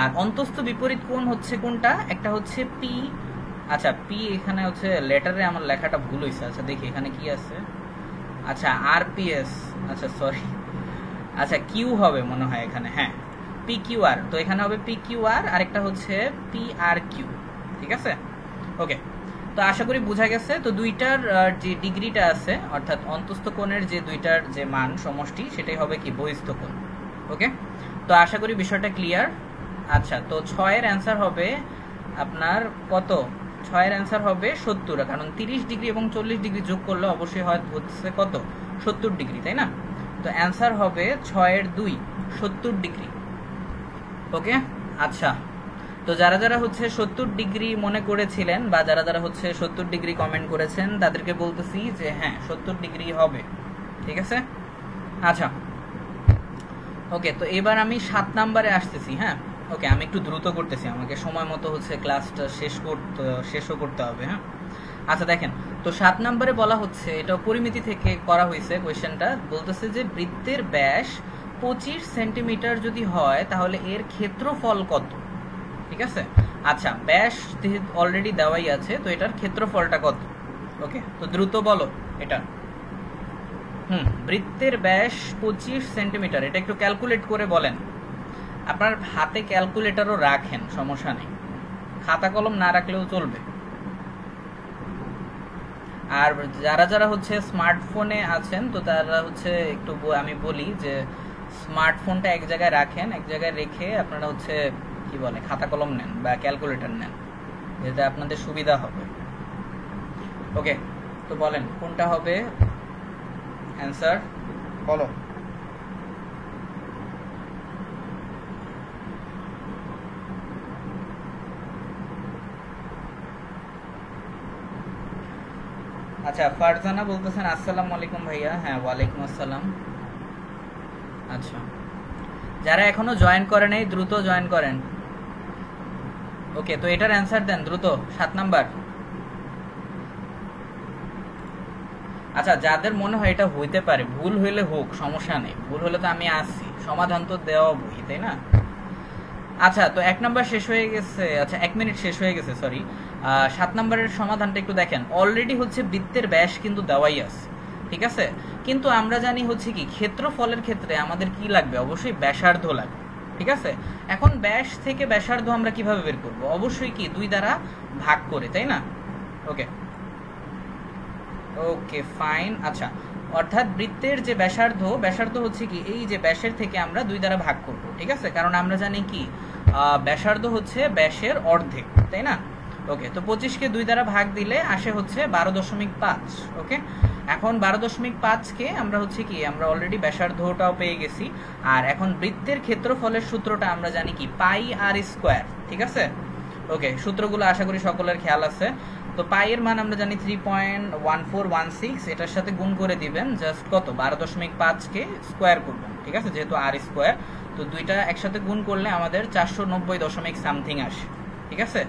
আর অন্তস্থ বিপরীত কোণ হচ্ছে কোনটা, একটা হচ্ছে পি। আচ্ছা পি এখানে হচ্ছে লেটারে আমার লেখাটা ভুল হয়েছে। আচ্ছা দেখি এখানে কি আছে। আচ্ছা আরপিএস, আচ্ছা সরি, আচ্ছা কিউ হবে মনে হয় এখানে, হ্যাঁ পি কিউ আর। তো এখানে হবে পি কিউ আর, আরেকটা হচ্ছে পি আর কিউ। ঠিক আছে, ওকে। তো আশা করি বোঝা গেছে। তো দুইটার যে ডিগ্রিটা আছে, অর্থাৎ অন্তস্থ কোণের যে দুইটার যে মান সমষ্টি সেটাই হবে কি বহিস্থ কোণ। ওকে, তো আশা করি বিষয়টা ক্লিয়ার। আচ্ছা, তো 6-এর অ্যান্সার হবে আপনার কত? 6-এর অ্যান্সার হবে 70, কারণ 30 ডিগ্রি এবং 40 ডিগ্রি যোগ করলে অবশ্যই হচ্ছে কত 70 ডিগ্রি, তাই না? তো অ্যান্সার হবে 6-এর 2, 70 ডিগ্রি। ওকে, আচ্ছা তো যারা যারা হচ্ছে 70 ডিগ্রি মনে করেছিলেন বা যারা যারা হচ্ছে 70 ডিগ্রি কমেন্ট করেছেন তাদেরকে বলতেছি যে হ্যাঁ 70 ডিগ্রি হবে। ঠিক আছে, আচ্ছা ওকে। তো এবার আমি 7 নম্বরে আসতেছি। হ্যাঁ ওকে, আমি একটু দ্রুত করতেছি, আমাকে সময় মতো হচ্ছে ক্লাসটা শেষও করতে হবে। হ্যাঁ আচ্ছা দেখেন, তো 7 নম্বরে বলা হচ্ছে, এটা পরিমিতি থেকে করা হয়েছে কোয়েশ্চেনটা, বলতেছে যে বৃত্তের ব্যাস 25 সেন্টিমিটার যদি হয় তাহলে এর ক্ষেত্রফল কত? ঠিক আছে, আচ্ছা ব্যাস অলরেডি দেওয়াই আছে, তো এটার ক্ষেত্রফলটা কত? ওকে, তো দ্রুত বলো এটা। বৃত্তের ব্যাস 25 সেন্টিমিটার, এটা একটু ক্যালকুলেট করে বলেন। আপনার হাতে ক্যালকুলেটরও রাখেন, সমস্যা নেই, খাতা কলম না রাখলেও চলবে। আর যারা যারা হচ্ছে স্মার্টফোনে আছেন তো তারা হচ্ছে একটু আমি বলি যে স্মার্টফোনটা এক জায়গায় রাখেন, এক জায়গায় রেখে আপনারা হচ্ছে কি বলে খাতা কলম নেন বা ক্যালকুলেটর নেন, যেটা আপনাদের সুবিধা হবে। ওকে, তো বলেন কোনটা হবে অ্যান্সার, বলো। আচ্ছা, ফারজানা বলতেছেন আসসালামু আলাইকুম ভাইয়া। হ্যাঁ, ওয়ালাইকুম আসসালাম। আচ্ছা, যারা এখনো জয়েন করে নাই দ্রুত জয়েন করেন। ওকে, তো এটার অ্যান্সার দেন দ্রুত, 7 নাম্বার। আচ্ছা, যাদের মনে হয় এটা হইতে পারে, ভুল হইলে হোক, সমস্যা নেই, ভুল হলে তো আমি আসছি, সমাধান তো দেওয়া বই, তাই না? আচ্ছা, তো 1 নাম্বার শেষ হয়ে গেছে। আচ্ছা, 1 মিনিট শেষ হয়ে গেছে, সরি। 7 নাম্বারের সমাধানটা একটু দেখেন। অলরেডি হচ্ছে বৃত্তের ব্যাস কিন্তু দেওয়াই আছে, ঠিক আছে, কিন্তু আমরা জানি হচ্ছে কি ক্ষেত্রফলের ক্ষেত্রে আমাদের কি লাগবে, অবশ্যই ব্যাসার্ধ লাগবে, ঠিক আছে। এখন ব্যাস থেকে ব্যাসার্ধ আমরা কিভাবে বের করব? অবশ্যই কি 2 দ্বারা ভাগ করে, তাই না? ওকে ওকে ফাইন। আচ্ছা, অর্থাৎ বৃত্তের যে ব্যাসার্ধ হচ্ছে কি এই যে ব্যাসের থেকে আমরা 2 দ্বারা ভাগ করব, ঠিক আছে, কারণ আমরা জানি কি ব্যাসার্ধ হচ্ছে ব্যাসের অর্ধেক, তাই না? ওকে, তো 25 কে 2 দ্বারা ভাগ দিলে আসে হচ্ছে 12.5। ওকে, এখন 12.5 কে আমরা হচ্ছে কি আমরা অলরেডি ব্যাসার্ধটাও পেয়ে গেছি। আর এখন বৃত্তের ক্ষেত্রফলের সূত্রটা আমরা জানি কি পাই আর স্কয়ার, ঠিক আছে। ওকে, সূত্রগুলো আশা করি সকলের খেয়াল আছে। তো পাই এর মান আমরা জানি 3.1416, এটার সাথে গুণ করে দিবেন জাস্ট কত 12.5 কে স্কয়ার করবেন, ঠিক আছে, যেহেতু আর স্কয়ার, তো দুইটা একসাথে গুণ করলে আমাদের 490 সামথিং আসে, ঠিক আছে।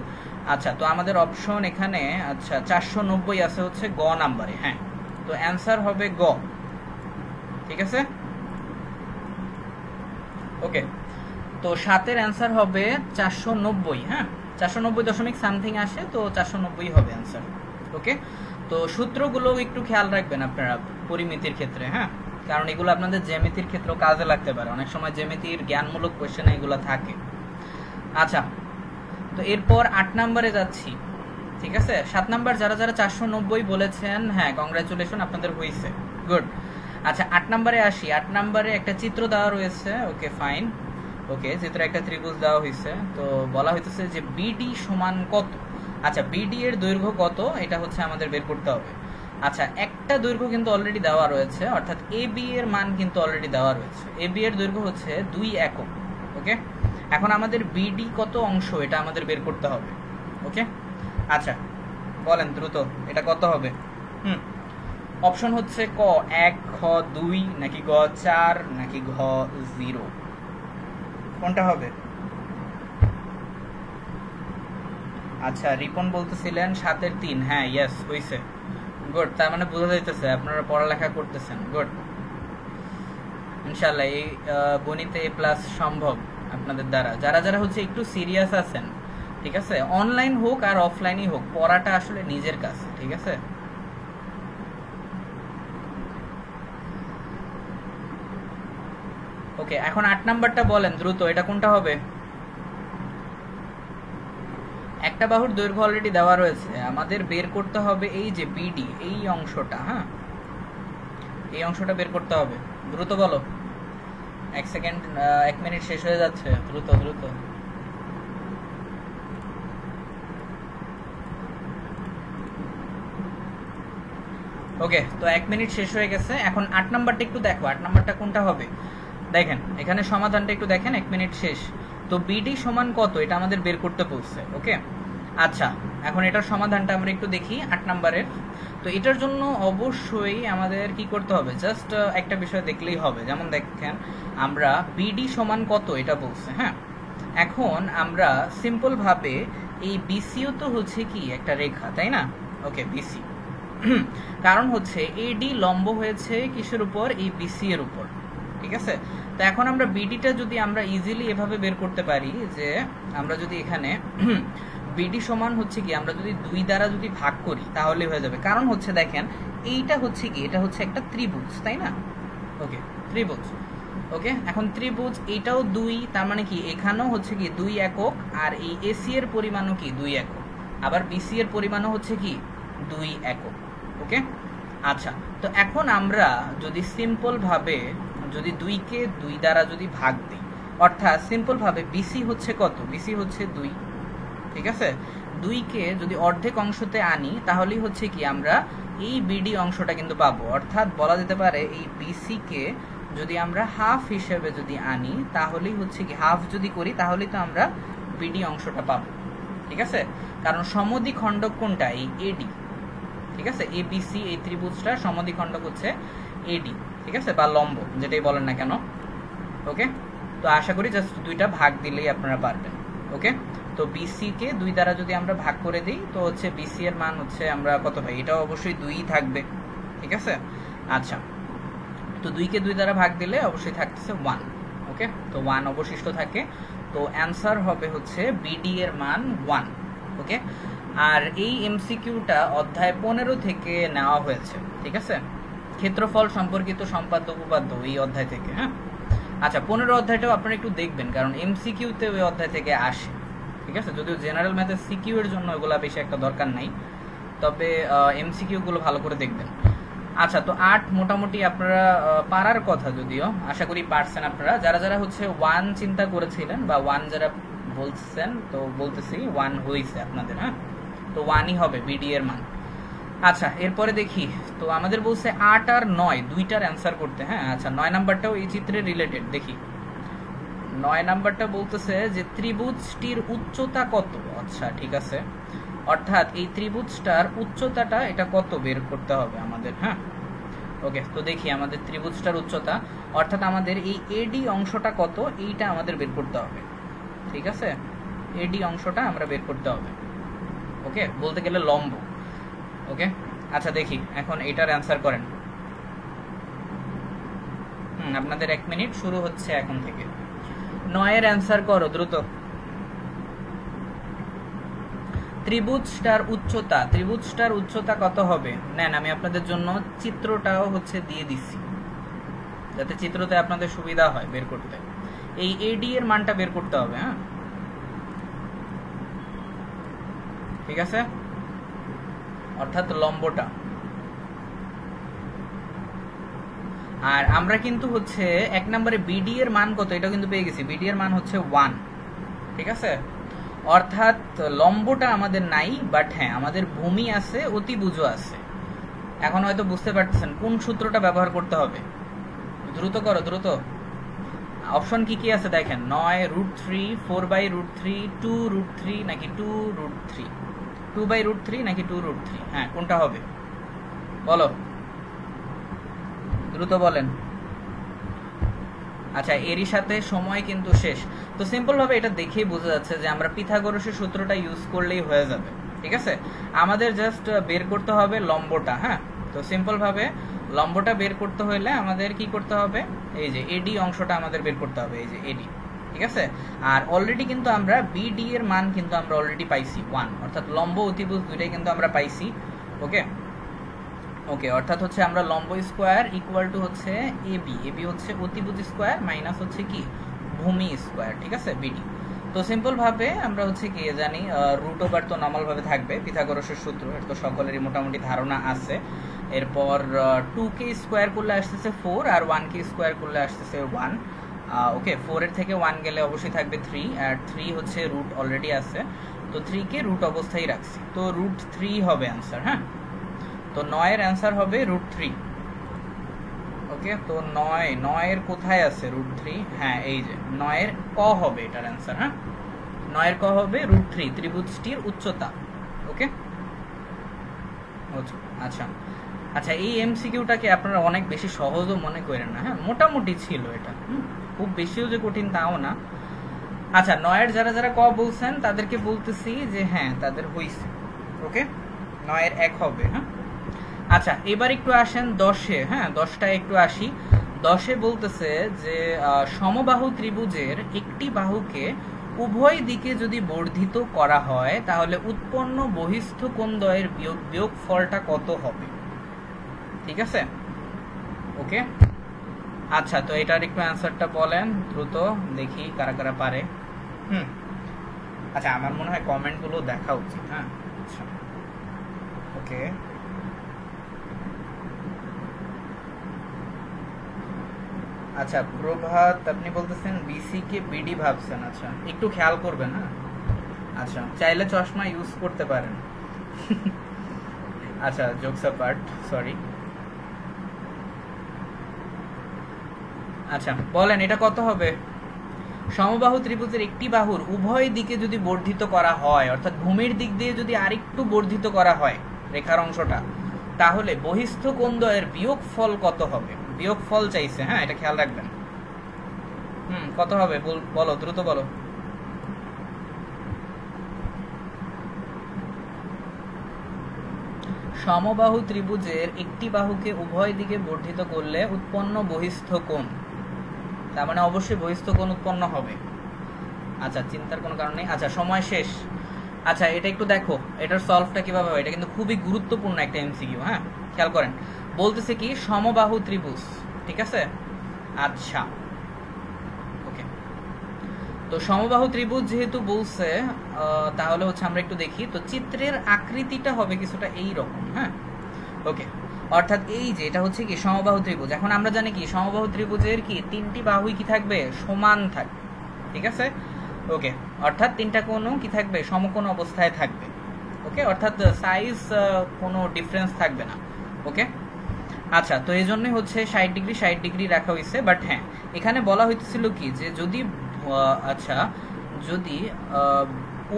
আচ্ছা, তো আমাদের অপশন এখানে আচ্ছা 490 আছে হচ্ছে গ নাম্বারে। হ্যাঁ, তো অ্যান্সার হবে গ, ঠিক আছে। ওকে, তো 7 এর অ্যান্সার হবে 490। হ্যাঁ, 490 সামথিং আসে, তো 490 হবে অ্যান্সার। ওকে, তো সূত্রগুলো একটু খেয়াল রাখবেন আপনারা পরিমিতির ক্ষেত্রে, হ্যাঁ, কারণ এগুলো আপনাদের জ্যামিতির ক্ষেত্রেও কাজে লাগতে পারে, অনেক সময় জ্যামিতির জ্ঞানমূলক কোশ্চেন এগুলো থাকে। আচ্ছা, তো এরপর 8 নাম্বারে যাচ্ছি, ঠিক আছে। 7 নাম্বার যারা যারা 490 বলেছেন, হ্যাঁ কংগ্রাচুলেশন, আপনাদের হয়েছে, গুড। আচ্ছা, 8 নাম্বারে আসি। 8 নাম্বারে একটা চিত্র দেওয়া রয়েছে। Okay fine. ওকে, চিত্রে একটা ত্রিভুজ দেওয়া হয়েছে, তো বলা হইতেছে যে বিডি সমান কত। আচ্ছা, বিডি এর দৈর্ঘ্য কত এটা হচ্ছে আমাদের বের করতে হবে। আচ্ছা, একটা দৈর্ঘ্য কিন্তু অলরেডি দেওয়া রয়েছে, অর্থাৎ এ বি এর মান কিন্তু অলরেডি দেওয়া রয়েছে। এ বি এর দৈর্ঘ্য হচ্ছে 2 একক। ওকে, এখন আমাদের বিডি কত অংশ এটা আমাদের বের করতে হবে। ওকে, আচ্ছা বলেন দ্রুত এটা কত হবে। অপশন হচ্ছে ক 1, খ 2, নাকি গ 4, নাকি ঘ 0, কোনটা হবে? আচ্ছা, রিপন বলতেছিলেন 7 এর 3। হ্যাঁ, ইয়েস হইছে, গুড। তার মানে বোঝা যাইতেছে আপনারা পড়ালেখা করতেছেন, গুড। ইনশাআল্লাহ এই গণিতে A+ সম্ভব আপনাদের দ্বারা, যারা যারা হচ্ছে একটু সিরিয়াস আছেন, ঠিক আছে। অনলাইন হোক আর অফলাইনই হোক, পড়াটা আসলে নিজের কাছে, ঠিক আছে। ওকে, এখন 8 নাম্বারটা বলেন দ্রুত, এটা কোনটা হবে? একটা বাহুর দৈর্ঘ্য অলরেডি দেওয়া রয়েছে, আমাদের বের করতে হবে এই যে বিডি এই অংশটা। হ্যাঁ, এই অংশটা বের করতে হবে, দ্রুত বলো। 1 সেকেন্ড, 1 মিনিট শেষ হয়ে যাচ্ছে, দ্রুত দ্রুত। ওকে, তো 1 মিনিট শেষ হয়ে গেছে। এখন 8 নাম্বারটা একটু দেখো, 8 নাম্বারটা কোনটা হবে দেখেন, এখানে সমাধানটা একটু দেখেন। 1 মিনিট শেষ, তো বিডি সমান কত এটা আমাদের বের করতে বলছে। ওকে, আচ্ছা এখন এটার সমাধানটা আমরা একটু দেখি 8 নাম্বারের। তো এটার জন্য অবশ্যই আমাদের কি করতে হবে, জাস্ট একটা বিষয় দেখলেই হবে। যেমন দেখেন আমরা বিডি সমান কত এটা বলছে। হ্যাঁ, এখন আমরা সিম্পল ভাবে এই বিসিও তো হচ্ছে কি একটা রেখা, তাই না? ওকে, বিসি, কারণ হচ্ছে এডি লম্ব হয়েছে কিসের উপর, এই বিসি এর উপর, ঠিক আছে। তো এখন আমরা বিডিটা যদি আমরা ইজিলি এভাবে বের করতে পারি যে আমরা যদি এখানে বিডি সমান হচ্ছে কি আমরা যদি 2 দ্বারা যদি ভাগ করি তাহলে হয়ে যাবে, কারণ হচ্ছে দেখেন এইটা হচ্ছে কি এটা হচ্ছে একটা ত্রিভুজ, তাই না? ওকে, ত্রিভুজ, ওকে, এখন ত্রিভুজ এটাও 2, তার মানে কি এখানেও হচ্ছে কি 2 একক, আর এই এসি এর পরিমাণও কি 2 একক, আবার বিসি এর পরিমাণও হচ্ছে কি 2 একক। ওকে, আচ্ছা, তো এখন আমরা যদি সিম্পল ভাবে যদি 2 কে 2 দ্বারা যদি ভাগ দিই, অর্থাৎ সিম্পল ভাবে বিসি হচ্ছে কত, বিসি হচ্ছে 2, ঠিক আছে, 2 কে যদি অর্ধেক অংশতে আনি তাহলেই হচ্ছে কি আমরা এই বিডি অংশটা কিন্তু পাবো। অর্থাৎ বলা যেতে পারে এই বিসি কে যদি আমরা হাফ হিসেবে যদি আনি তাহলেই হচ্ছে কি হাফ যদি করি তাহলেই তো আমরা বিডি অংশটা পাবো, ঠিক আছে, কারণ সমদ্বিখণ্ডক কোনটা, এই এডি, ঠিক আছে, এবিসি এই ত্রিভুজটার সমদ্বিখণ্ডক হচ্ছে এডি, ঠিক আছে, বা লম্ব যেটাই বলেন না কেন। ওকে, তো আশা করি জাস্ট 2টা ভাগ দিলেই আপনারা পারবেন। ওকে, তো বিসি কে 2 দ্বারা যদি আমরা ভাগ করে দিই তো হচ্ছে বিসি এর মান হচ্ছে আমরা কত পাই, এটাও অবশ্যই 2ই থাকবে, ঠিক আছে। আচ্ছা, তো 2 কে 2 দ্বারা ভাগ দিলে অবশ্যই থাকতেছে 1। ওকে, তো 1 অবশিষ্ট থাকে, তো অ্যান্সার হবে হচ্ছে বিডি এর মান 1। ওকে, আর এই এমসিকিউটা অধ্যায় 15 থেকে নেওয়া হয়েছে, ঠিক আছে, ক্ষেত্রফল সম্পর্কিত সম্পাদ্য উপপাদ্য এই অধ্যায় থেকে। হ্যাঁ, আচ্ছা, 15 অধ্যায়টাও আপনারা একটু দেখবেন, কারণ এমসিকিউতে ওই অধ্যায় থেকে আসে, ঠিক আছে, যদিও জেনারেল ম্যাথের সিকিউ এর জন্য ওগুলা বেশি একটা দরকার নাই, তবে এমসিকিউ গুলো ভালো করে দেখবেন। আচ্ছা, তো 8 মোটামুটি আপনারা পারার কথা, যদিও আশা করি পারছেন আপনারা, যারা যারা হচ্ছে 1 চিন্তা করেছিলেন বা 1 যারা বলছেন, তো বলতেছি 1 হয়েছে আপনাদের। হ্যাঁ, তো 1ই হবে বিডি এর মান। আচ্ছা, এরপরে দেখি, তো আমাদের বলছে 8 আর 9 দুইটার অ্যান্সার করতে। হ্যাঁ, আচ্ছা, 9 নাম্বারটাও এই চিত্রে রিলেটেড। দেখি 9 নাম্বারটা বলতেছে যে ত্রিভুজটির উচ্চতা কত। আচ্ছা, ঠিক আছে, অর্থাৎ এই ত্রিভুজটার উচ্চতাটা এটা কত বের করতে হবে আমাদের। হ্যাঁ, ওকে, তো দেখি আমাদের ত্রিভুজটার উচ্চতা, অর্থাৎ আমাদের এই এডি অংশটা কত এইটা আমাদের বের করতে হবে, ঠিক আছে, এডি অংশটা আমরা বের করতে হবে। ওকে, বলতে গেলে লম্ব। ওকে, আচ্ছা, দেখি এখন এটার অ্যান্সার করেন। আপনাদের 1 মিনিট শুরু হচ্ছে এখন থেকে। 9 এর অ্যান্সার করো দ্রুত। ত্রিভুজটার উচ্চতা কত হবে? নেন, আমি আপনাদের জন্য চিত্রটাও হচ্ছে দিয়ে দিচ্ছি, যাতে চিত্রতে আপনাদের সুবিধা হয় বের করতে। এই এডি এর মানটা বের করতে হবে। হ্যাঁ, ঠিক আছে, অর্থাৎ লম্বটা। আর আমরা কিন্তু হচ্ছে 1 নম্বরে বিডি এর মান কত এটা কিন্তু পেয়ে গেছি, বিডি এর মান হচ্ছে 1, ঠিক আছে, অর্থাৎ লম্বটা আমাদের নাই, বাট হ্যাঁ আমাদের ভূমি আছে, অতিভুজও আছে। এখন হয়তো বুঝতে পারতেছেন কোন সূত্রটা ব্যবহার করতে হবে। দ্রুত করো, দ্রুত। অপশন কি কি আছে দেখেন, 9 √3, 4/√3, 2√3 নাকি 2√3, 2/√3 নাকি 2√3, হ্যাঁ কোনটা হবে বলো, দ্রুত বলেন। আচ্ছা, এরই সাথে সময় কিন্তু শেষ। তো সিম্পল ভাবে এটা দেখেই বোঝা যাচ্ছে যে আমরা পিথাগোরাসের সূত্রটা ইউজ করলেই হয়ে যাবে, ঠিক আছে, আমাদের জাস্ট বের করতে হবে লম্বটা। হ্যাঁ, তো সিম্পল ভাবে লম্বটা বের করতে হলে আমাদের কি করতে হবে, এই যে এডি অংশটা আমাদের বের করতে হবে, এই যে এডি, ঠিক আছে। আর অলরেডি কিন্তু আমরা বিডি এর মান কিন্তু আমরা অলরেডি পাইছি 1, অর্থাৎ লম্ব অতিভুজ দুইটাই কিন্তু আমরা পাইছি। ওকে, ওকে, অর্থাৎ হচ্ছে আমরা লম্ব স্কোয়ার ইকুয়াল টু হচ্ছে এবি, এবি হচ্ছে অতিভুজ স্কোয়ার মাইনাস হচ্ছে কি ভূমি স্কোয়ার, ঠিক আছে, বিডি। তো সিম্পল ভাবে আমরা হচ্ছে কি জানি √ওভার তো নরমাল ভাবে থাকবে, পিথাগোরাসের সূত্র, এটা তো সকলেরই মোটামুটি ধারণা আছে। এরপর 2কে স্কোয়ার করলে আসতেছে 4, আর 1কে স্কোয়ার করলে আসতেছে 1। ওকে, 4 এর থেকে 1 গেলে অবশ্যই থাকবে 3, আর 3 হচ্ছে রুট অলরেডি আছে, তো 3কে রুট অবস্থায় রাখছি, তো √3 হবে অ্যান্সার। হ্যাঁ, তো 9 এর অ্যান্সার হবে √3। ওকে, তো 9 এর কোথায় আছে √3? হ্যাঁ, এই যে 9 এর ক হবে এটার অ্যান্সার। হ্যাঁ, 9 এর ক হবে √3, ত্রিভুজটির উচ্চতা। ওকে, আচ্ছা আচ্ছা, এই এমসিকিউটাকে আপনারা অনেক বেশি সহজও মনে করেন না। হ্যাঁ, মোটামুটি ছিল এটা, খুব বেশিও যে কঠিন তাও না। আচ্ছা, 9 এর যারা যারা ক বলছেন তাদেরকে বলতেছি যে হ্যাঁ তাদের হইছে। ওকে, 9 এর 1 হবে। হ্যাঁ, আচ্ছা, এবার একটু আসেন 10-এ। হ্যাঁ, 10টায় একটু আসি। 10-এ বলতেছে যে সমবাহু ত্রিভুজের একটি বাহুকে উভয় দিকে যদি বর্ধিত করা হয় তাহলে উৎপন্ন বহিস্থ কোণদ্বয়ের বিয়োগফলটা কত হবে, ঠিক আছে। ওকে, আচ্ছা, তো এটার একটু অ্যান্সারটা বলেন দ্রুত, দেখি কারা কারা পারে। আচ্ছা, আমার মনে হয় কমেন্টগুলো দেখা উচিত। হ্যাঁ, আচ্ছা, ওকে। আচ্ছা, প্রভাত আপনি বলতেছেন বিসি কে বিডি ভাবছেন। আচ্ছা, একটু খেয়াল করবেন। হ্যাঁ, আচ্ছা, চাইলে চশমা ইউজ করতে পারেন। আচ্ছা, জোকস অ্যাপার্ট, সরি। আচ্ছা, বলেন এটা কত হবে? সমবাহু ত্রিভুজের একটি বাহুর উভয় দিকে যদি বর্ধিত করা হয়, অর্থাৎ ভূমির দিক দিয়ে যদি আরেকটু বর্ধিত করা হয় রেখার অংশটা, তাহলে বহিস্থ কোণদ্বয়ের বিয়োগফল কত হবে? বিয়োগফল চাইছে। হ্যাঁ, এটা খেয়াল রাখবেন। কত হবে বলো, দ্রুত বলো। সমবাহু ত্রিভুজের একটি বাহুকে উভয় দিকে বর্ধিত করলে উৎপন্ন বহিস্থ কোণ, তার মানে অবশ্যই বহিস্থ কোণ উৎপন্ন হবে। আচ্ছা, চিন্তার কোনো কারণ নেই। আচ্ছা, সময় শেষ। আচ্ছা, এটা একটু দেখো, এটার সলভটা কিভাবে হয়। এটা কিন্তু খুবই গুরুত্বপূর্ণ একটা এমসিকিউ। হ্যাঁ, খেয়াল করেন। বলতেছে কি সমবাহু ত্রিভুজ, ঠিক আছে? আচ্ছা, ওকে। তো সমবাহু ত্রিভুজ যেহেতু বলছে, তাহলে হচ্ছে আমরা একটু দেখি। তো চিত্রের আকৃতিটা হবে কিছুটা এই রকম। হ্যাঁ, ওকে। অর্থাৎ এই যে এটা হচ্ছে কি সমবাহু ত্রিভুজ। এখন আমরা জানি কি সমবাহু ত্রিভুজের কি তিনটি বাহুই কি থাকবে? সমান থাকবে, ঠিক আছে? ওকে, অর্থাৎ তিনটা কোণও কি থাকবে? সমকোণ অবস্থায় থাকবে। ওকে, অর্থাৎ সাইজ কোনো ডিফারেন্স থাকবে না। ওকে, আচ্ছা, তো এই জন্যই হচ্ছে 60 ডিগ্রি রাখা হয়েছে। বাট হ্যাঁ, এখানে বলা হইতেছিল কি যে যদি আচ্ছা, যদি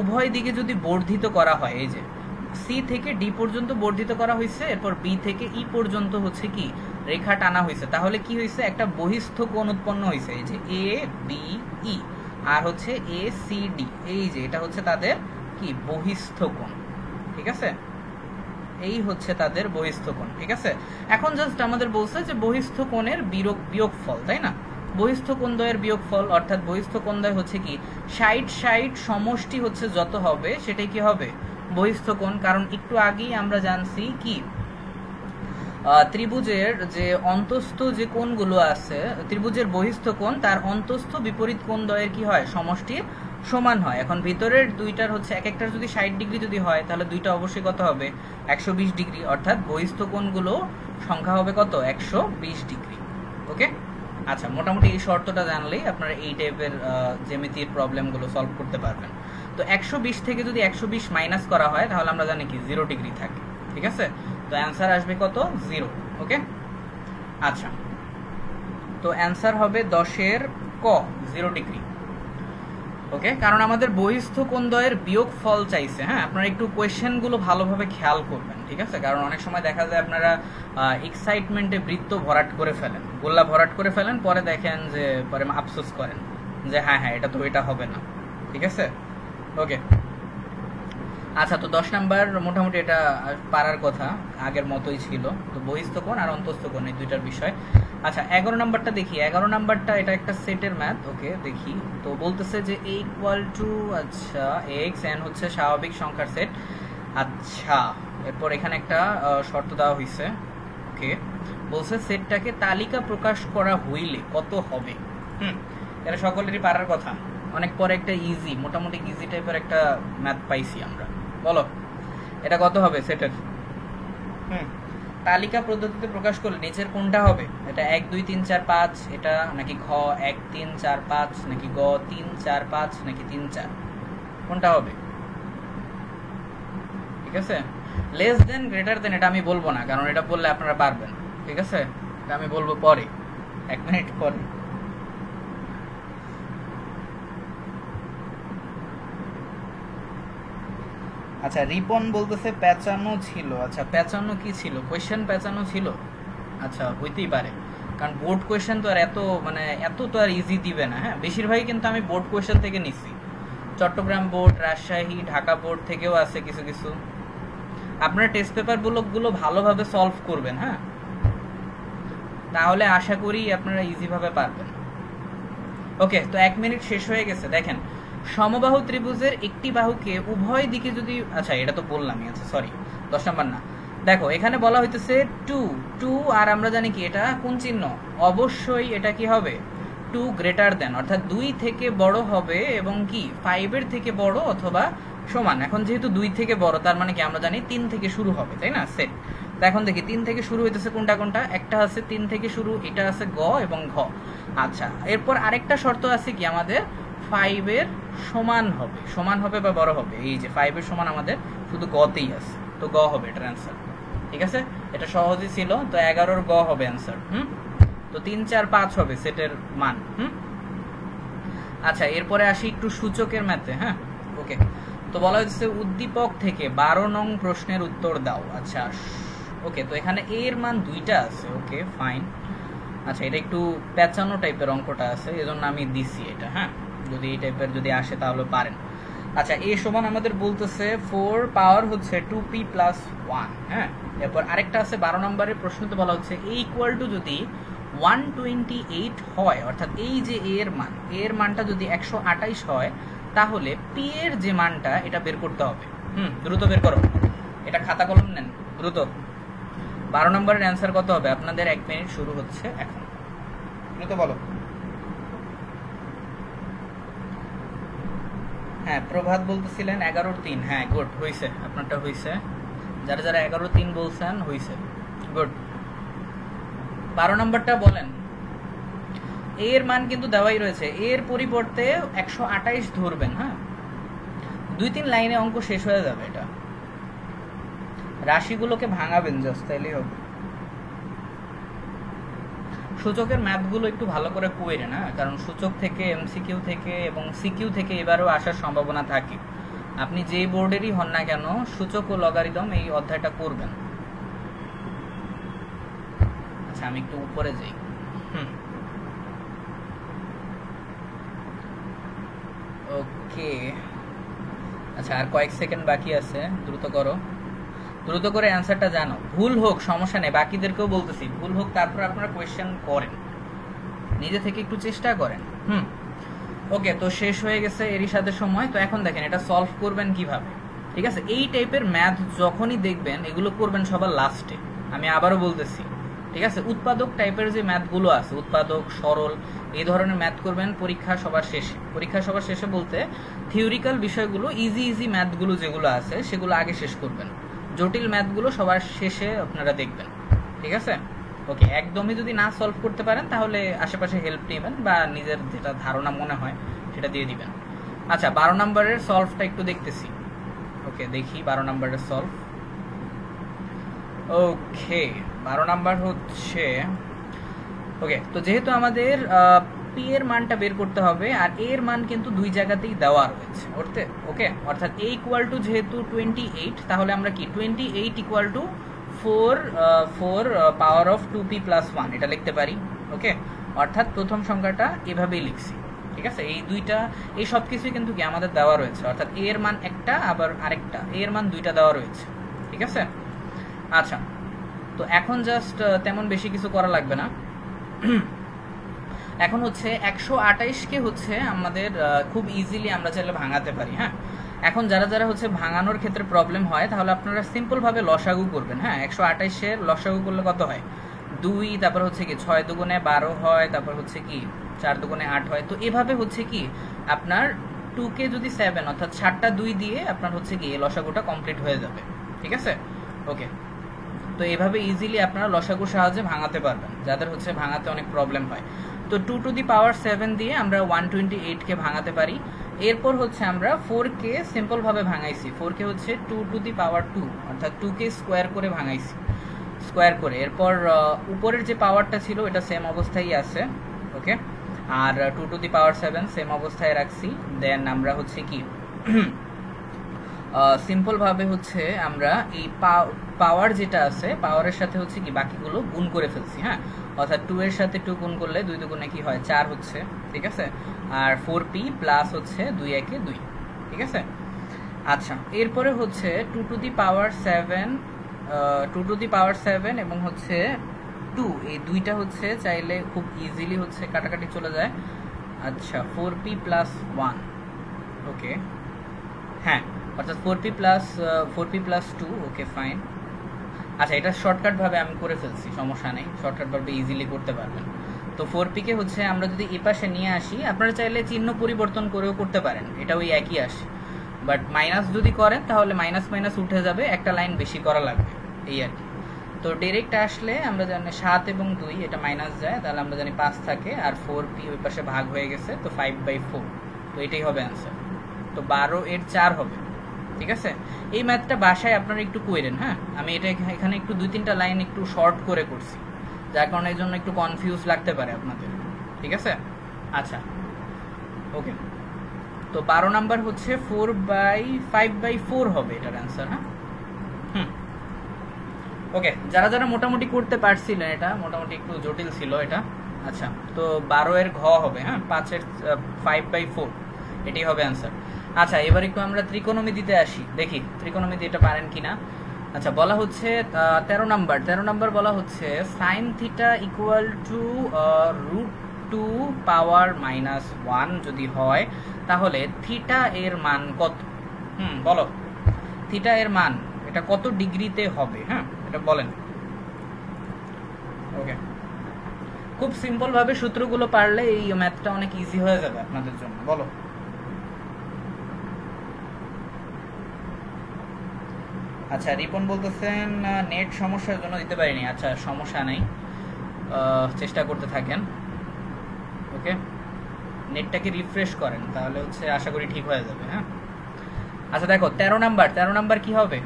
উভয় দিকে যদি বর্ধিত করা হয়, এই যে সি থেকে ডি পর্যন্ত বর্ধিত করা হয়েছে, এরপর বি থেকে ই পর্যন্ত হচ্ছে কি রেখা টানা হয়েছে, তাহলে কি হয়েছে? একটা বহিস্থ কোণ উৎপন্ন হয়েছে। এই যে এ বি ই আর হচ্ছে এ সি ডি, এই যে এটা হচ্ছে তাদের কি বহিস্থ কোণ, ঠিক আছে? এই হচ্ছে তাদের বহিস্থ কোণ, ঠিক আছে? এখন জাস্ট আমাদের বলছে যে বহিস্থ কোণের বিয়োগফল, তাই না? বহিস্থ কোণদ্বয়ের বিয়োগফল, অর্থাৎ বহিস্থ কোণদ্বয় হচ্ছে কি 60 সমষ্টি হচ্ছে যত হবে সেটাই কি হবে? বহিস্থ কোণ। কারণ একটু আগেই আমরা জানছি কি ত্রিভুজের যে অন্তস্থ যে কোণগুলো আছে, ত্রিভুজের বহিস্থ কোণ তার অন্তস্থ বিপরীত কোণদ্বয়ের কি হয়? সমষ্টি সমান হয়। এখন ভিতরের দুইটার হচ্ছে এক একটার যদি 60 ডিগ্রি যদি হয়, তাহলে দুইটা অবশ্যই কত হবে? 120 ডিগ্রি। অর্থাৎ বহিস্থ কোণগুলো সংখ্যা হবে কত? 120 ডিগ্রি। ওকে, আচ্ছা, মোটামুটি এই শর্তটা জানলেই আপনারা এই টাইপের জ্যামিতির প্রবলেমগুলো সলভ করতে পারবেন। তো 120 থেকে যদি 120 মাইনাস করা হয়, তাহলে আমরা জানি কি 0 ডিগ্রি থাকে, ঠিক আছে? তো অ্যান্সার আসবে কত? 0। ওকে, আচ্ছা, তো অ্যান্সার হবে 10-এর ক, 0 ডিগ্রি। ওকে, কারণ আমাদের বহিস্থ কোণদ্বয়ের বিয়োগফল চাইছে। হ্যাঁ, আপনারা একটু কোয়েশ্চেনগুলো ভালোভাবে খেয়াল করবেন, ঠিক আছে? কারণ অনেক সময় দেখা যায় আপনারা এক্সাইটমেন্টে বৃত্ত ভরাট করে ফেলেন, গোল্লা ভরাট করে ফেলেন, পরে দেখেন যে পরে আফসোস করেন যে হ্যাঁ এটা তো এটা হবে না, ঠিক আছে? ওকে, আচ্ছা, তো 10 নাম্বার মোটামুটি এটা পারার কথা, আগের মতোই ছিল। তো বহিস্থ কোণ আর অন্তস্থ কোণ এই দুইটার বিষয়। আচ্ছা, 11 নাম্বারটা দেখি। 11 নাম্বারটা এটা একটা সেটের ম্যাথ। ওকে, দেখি। তো বলতেছে যে a ইকুয়াল টু আচ্ছা x n হচ্ছে স্বাভাবিক সংখ্যার সেট। আচ্ছা, এরপর এখানে একটা শর্ত দেওয়া হয়েছে। ওকে, বলছে সেটটাকে তালিকা প্রকাশ করা হইলে কত হবে? এটা সকলেরই পারার কথা। অনেক পরে একটা ইজি, মোটামুটি ইজি টাইপের একটা ম্যাথ পাইছি আমরা। বলো এটা কত হবে সেটের? তালিকা পদ্ধতিতে প্রকাশ করলে নিচের কোনটা হবে? এটা 1 2 3 4 5 এটা, নাকি খ 1 3 4 5, নাকি গ 3 4 5, নাকি 3 4? কোনটা হবে? ঠিক আছে, লেস দেন গ্রেটার দেন এটা আমি বলবো না, কারণ এটা বললে আপনারা পারবেন, ঠিক আছে? এটা আমি বলবো পরে, 1 মিনিট পরে। আচ্ছা, রিপন বলতেছে পেঁচানো ছিল। আচ্ছা, পেঁচানো কি ছিল? কোয়েশ্চেন পেঁচানো ছিল? আচ্ছা, হইতেই পারে, কারণ বোর্ড কোয়েশ্চেন তো আর এত তো আর ইজি দিবে না। হ্যাঁ, বেশিরভাগই কিন্তু আমি বোর্ড কোয়েশ্চেন থেকে নিছি। চট্টগ্রাম বোর্ড, রাজশাহী, ঢাকা বোর্ড থেকেও আছে কিছু কিছু। আপনারা টেস্ট পেপার গুলো ভালোভাবে সলভ করবেন। হ্যাঁ, তাহলে আশা করি আপনারা ইজি ভাবে পারবেন। ওকে, তো 1 মিনিট শেষ হয়ে গেছে। দেখেন, সমবাহু ত্রিভুজের একটি বাহুকে উভয় দিকে যদি, আচ্ছা এটা তো বললামই, আচ্ছা সরি 10 নাম্বার না, দেখো এখানে বলা হইতেছে 2 আর আমরা জানি কি এটা কোন চিহ্ন, অবশ্যই এটা কি হবে 2 গ্রেটার দেন, অর্থাৎ 2 থেকে বড় হবে এবং কি 5 এর থেকে বড় অথবা সমান। এখন যেহেতু 2 থেকে বড় তার মানে কি আমরা জানি 3 থেকে শুরু হবে, তাই না? সেট। তো এখন দেখি 3 থেকে শুরু হইতেছে কোনটা কোনটা, একটা আছে 3 থেকে শুরু, এটা আছে গ এবং ঘ। আচ্ছা, এরপর আরেকটা শর্ত আছে কি আমাদের 5 এর সমান হবে বা বড় হবে। এই যে 5 এর সমান আমাদের শুধু গতেই আছে, তো গ হবে এটার অ্যান্সার। ঠিক আছে, এটা সহজই ছিল। তো 11 গ হবে অ্যান্সার। তো 3 4 5 হবে সেটের মান। আচ্ছা, এরপরে আসি একটু সূচকের ম্যাথে। হ্যাঁ, ওকে। তো বলা হচ্ছে উদ্দীপক থেকে 12 নং প্রশ্নের উত্তর দাও। আচ্ছা, ওকে। তো এখানে এ এর মান 2টা আছে। ওকে, ফাইন। আচ্ছা, এটা একটু পেঁচানো টাইপের অঙ্কটা আছে, এজন্য আমি দিছি এটা। হ্যাঁ, যদি এই টাইপের যদি আসে তাহলে পারেন। আচ্ছা, এ সমান আমাদের বলতেছে 4 পাওয়ার হচ্ছে 2p + 1। হ্যাঁ, এরপর আরেকটা আছে 12 নম্বরের প্রশ্নতে বলা হচ্ছে a = যদি 128 হয়, অর্থাৎ এই যে a এর মানটা যদি 128 হয়, তাহলে p এর যে মানটা এটা বের করতে হবে। দ্রুত বের করো, এটা খাতা কলম নেন দ্রুত। 12 নম্বরের অ্যান্সার কত হবে? আপনাদের 1 মিনিট শুরু হচ্ছে এখন, দ্রুত বলো। হ্যাঁ, প্রভাত বলতেছিলেন 11-3। হ্যাঁ, গুড, হইছে, আপনারটা হইছে। যারা যারা 11-3 বলছেন হইছে, গুড। 12 নম্বরটা বলেন। এ এর মান কিন্তু দেওয়াই রয়েছে, এর পরিবর্তে 128 ধরবেন। হ্যাঁ, 2-3 লাইনে অঙ্ক শেষ হয়ে যাবে। এটা রাশিগুলোকে ভাঙাবেন জাস্ট, তাইলেই হবে। সূচকের ম্যাথগুলো একটু ভালো করে কইরেন, না কারণ সূচক থেকে এমসিকিউ থেকে এবং সিকিউ থেকে এবারও আসার সম্ভাবনা থাকে। আপনি যেই বোর্ডেরই হন না কেন, সূচক ও লগারিদম এই অধ্যায়টা করবেন। আচ্ছা, আমি একটু উপরে যাই। ওকে, আচ্ছা, আর কয়েক সেকেন্ড বাকি আছে, দ্রুত করো, দ্রুত করে অ্যান্সারটা জানো। ভুল হোক সমস্যা নেই, বাকিদেরকেও বলতেছি ভুল হোক, তারপর আপনারা কোয়েশ্চেন করেন, নিজে থেকে একটু চেষ্টা করেন। ওকে, তো শেষ হয়ে গেছে এরই সাথে সময়। তো এখন দেখেন এটা সলভ করবেন কিভাবে। ঠিক আছে, এই টাইপের ম্যাথ যখনই দেখবেন এগুলো করবেন সবার লাস্টে। আমি আবারও বলতেছি, ঠিক আছে? উৎপাদক টাইপের যে ম্যাথগুলো আছে, উৎপাদক, সরল, এই ধরনের ম্যাথ করবেন পরীক্ষা সবার শেষে। পরীক্ষা সবার শেষে বলতে থিওরিক্যাল বিষয়গুলো, ইজি ম্যাথগুলো যেগুলো আছে সেগুলো আগে শেষ করবেন, জটিল ম্যাথগুলো সবার শেষে আপনারা দেখবেন। ঠিক আছে, ওকে। একদমই যদি না সলভ করতে পারেন তাহলে আশেপাশে হেল্প নেবেন বা নিজের যেটা ধারণা মনে হয় সেটা দিয়ে দিবেন। আচ্ছা, 12 নম্বরের সলভটা একটু দেখতেছি। ওকে, দেখি 12 নম্বরের সলভ। ওকে, 12 নাম্বার হচ্ছে, ওকে, তো যেহেতু আমাদের পি এর মানটা বের করতে হবে আর এ এর মান কিন্তু দুই জায়গাতেই দেওয়া রয়েছে। ওকে, অর্থাৎ a = যেহেতু 28, তাহলে আমরা কি 28 = 4 পাওয়ার অফ 2p + 1 এটা লিখতে পারি। ওকে, অর্থাৎ প্রথম সংখ্যাটা এভাবেই লিখছি। ঠিক আছে, এই সব কিছুই কিন্তু কি আমাদের দেওয়া রয়েছে, অর্থাৎ a এর মান একটা, আবার আরেকটা a এর মান দুইটা দেওয়া রয়েছে। ঠিক আছে, আচ্ছা, তো এখন জাস্ট তেমন বেশি কিছু করা লাগবে না। এখন হচ্ছে 128কে হচ্ছে আমাদের খুব ইজিলি আমরা চাইলে ভাঙাতে পারি। হ্যাঁ, এখন যারা যারা হচ্ছে ভাঙানোর ক্ষেত্রে প্রবলেম হয় তাহলে আপনারা সিম্পল ভাবে লসাগু করবেন। হ্যাঁ, 128-এর লসাগু করলে কত হয়? 2, তারপর হচ্ছে কি 6 দুগুণে 12 হয়, তারপর হচ্ছে কি 4 দুগুণে 8 হয়। তো এভাবে হচ্ছে কি আপনার 2কে যদি 7, অর্থাৎ 7টা 2 দিয়ে আপনার হচ্ছে কি লসাগুটা কমপ্লিট হয়ে যাবে। ঠিক আছে, ওকে। তো এইভাবে ইজিলি আপনারা লসাগুর সাহায্যে ভাঙাতে পারবেন, যাদের হচ্ছে ভাঙাতে অনেক প্রবলেম হয়। তো 2⁻7 দিয়ে আমরা 128কে ভাঙাতে পারি। এরপর হচ্ছে আমরা 4কে সিম্পল ভাবে ভাঙাইছি। 4কে হচ্ছে 2⁻2, অর্থাৎ 2কে স্কোয়ার করে ভাঙাইছি, স্কোয়ার করে। এরপর উপরের যে পাওয়ারটা ছিল এটা সেম অবস্থায় আছে। ওকে, আর 2⁻7 সেম অবস্থায় রাখছি। দেন আমরা হচ্ছে কি সিম্পল ভাবে হচ্ছে আমরা এই পাওয়ার যেটা আছে, পাওয়ারের সাথে হচ্ছে কি বাকিগুলো গুণ করে ফেলছি। হ্যাঁ, অর্থাৎ 2 এর সাথে 2 গুণ করলে 2 দুগুণে কি হয় 4 হচ্ছে। ঠিক আছে, আর 4p প্লাস হচ্ছে 2 একে 2। ঠিক আছে, আচ্ছা, এরপরে হচ্ছে 2⁻7 এবং হচ্ছে 2, এই দুইটা হচ্ছে চাইলে খুব ইজিলি হচ্ছে কাটাকাটি চলে যায়। আচ্ছা, 4p + 1। ওকে, হ্যাঁ, অর্থাৎ 4p + 2। ওকে, ফাইন। আচ্ছা, এটা শর্টকাট ভাবে আমি করে ফেলছি, সমস্যা নেই, শর্টকাট ভাবে ইজিলি করতে পারবেন। তো 4p কে হচ্ছে আমরা যদি এই পাশে নিয়ে আসি, আপনারা চাইলে চিহ্ন পরিবর্তন করেও করতে পারেন, এটা ওই একই আসে, বাট মাইনাস যদি করেন তাহলে মাইনাস মাইনাস উঠে যাবে, একটা লাইন বেশি করা লাগবে, এই আর কি। তো ডিরেক্ট আসলে আমরা জানি 7 এবং 2 এটা মাইনাস যায়, তাহলে আমরা জানি 5 থাকে, আর 4p ওই পাশে ভাগ হয়ে গেছে, তো 5/4, তো এটাই হবে অ্যান্সার। তো 12 এর 4 হবে, ঠিক আছে। এই ম্যাথটা বাসায় আপনারা একটু কইরেন, হ্যাঁ। আমি এটা এখানে একটু 2-3টা লাইন একটু শর্ট করে করছি, যার কারণে এর জন্য একটু কনফিউজ লাগতে পারে আপনাদের, ঠিক আছে। আচ্ছা, ওকে। তো 12 নাম্বার হচ্ছে 5/4 হবে এটার অ্যান্সার, হ্যাঁ। ওকে, যারা যারা মোটামুটি করতে পারছিলেন, এটা মোটামুটি একটু জটিল ছিল এটা। আচ্ছা, তো 12 এর ঘ হবে, হ্যাঁ, 5 এর 5/4, এটাই হবে অ্যান্সার। আচ্ছা, এবার একটু আমরা ত্রিকোণমিতিতে আসি, দেখি ত্রিকোণমিতি এটা পারেন কিনা। আচ্ছা, বলা হচ্ছে 13 নাম্বার বলা হচ্ছে সাইন থিটা ইকুয়াল টু √2 পাওয়ার -1 যদি হয় তাহলে থিটা এর মান কত? বলো, থিটা এর মান এটা কত ডিগ্রিতে হবে, হ্যাঁ, এটা বলেন। ওকে, খুব সিম্পল ভাবে সূত্রগুলো পারলে এই ম্যাথটা অনেক ইজি হয়ে যাবে আপনাদের জন্য। বলো, আচ্ছা, রিপন বলতেছেন নেট সমস্যার জন্য দিতে পারিনি। আচ্ছা, সমস্যা নাই, চেষ্টা করতে থাকেন। ওকে, নেটটাকে রিফ্রেশ করেন, তাহলে হচ্ছে আশা করি ঠিক হয়ে যাবে, হ্যাঁ। আচ্ছা, দেখো 13 নাম্বার কি হবে?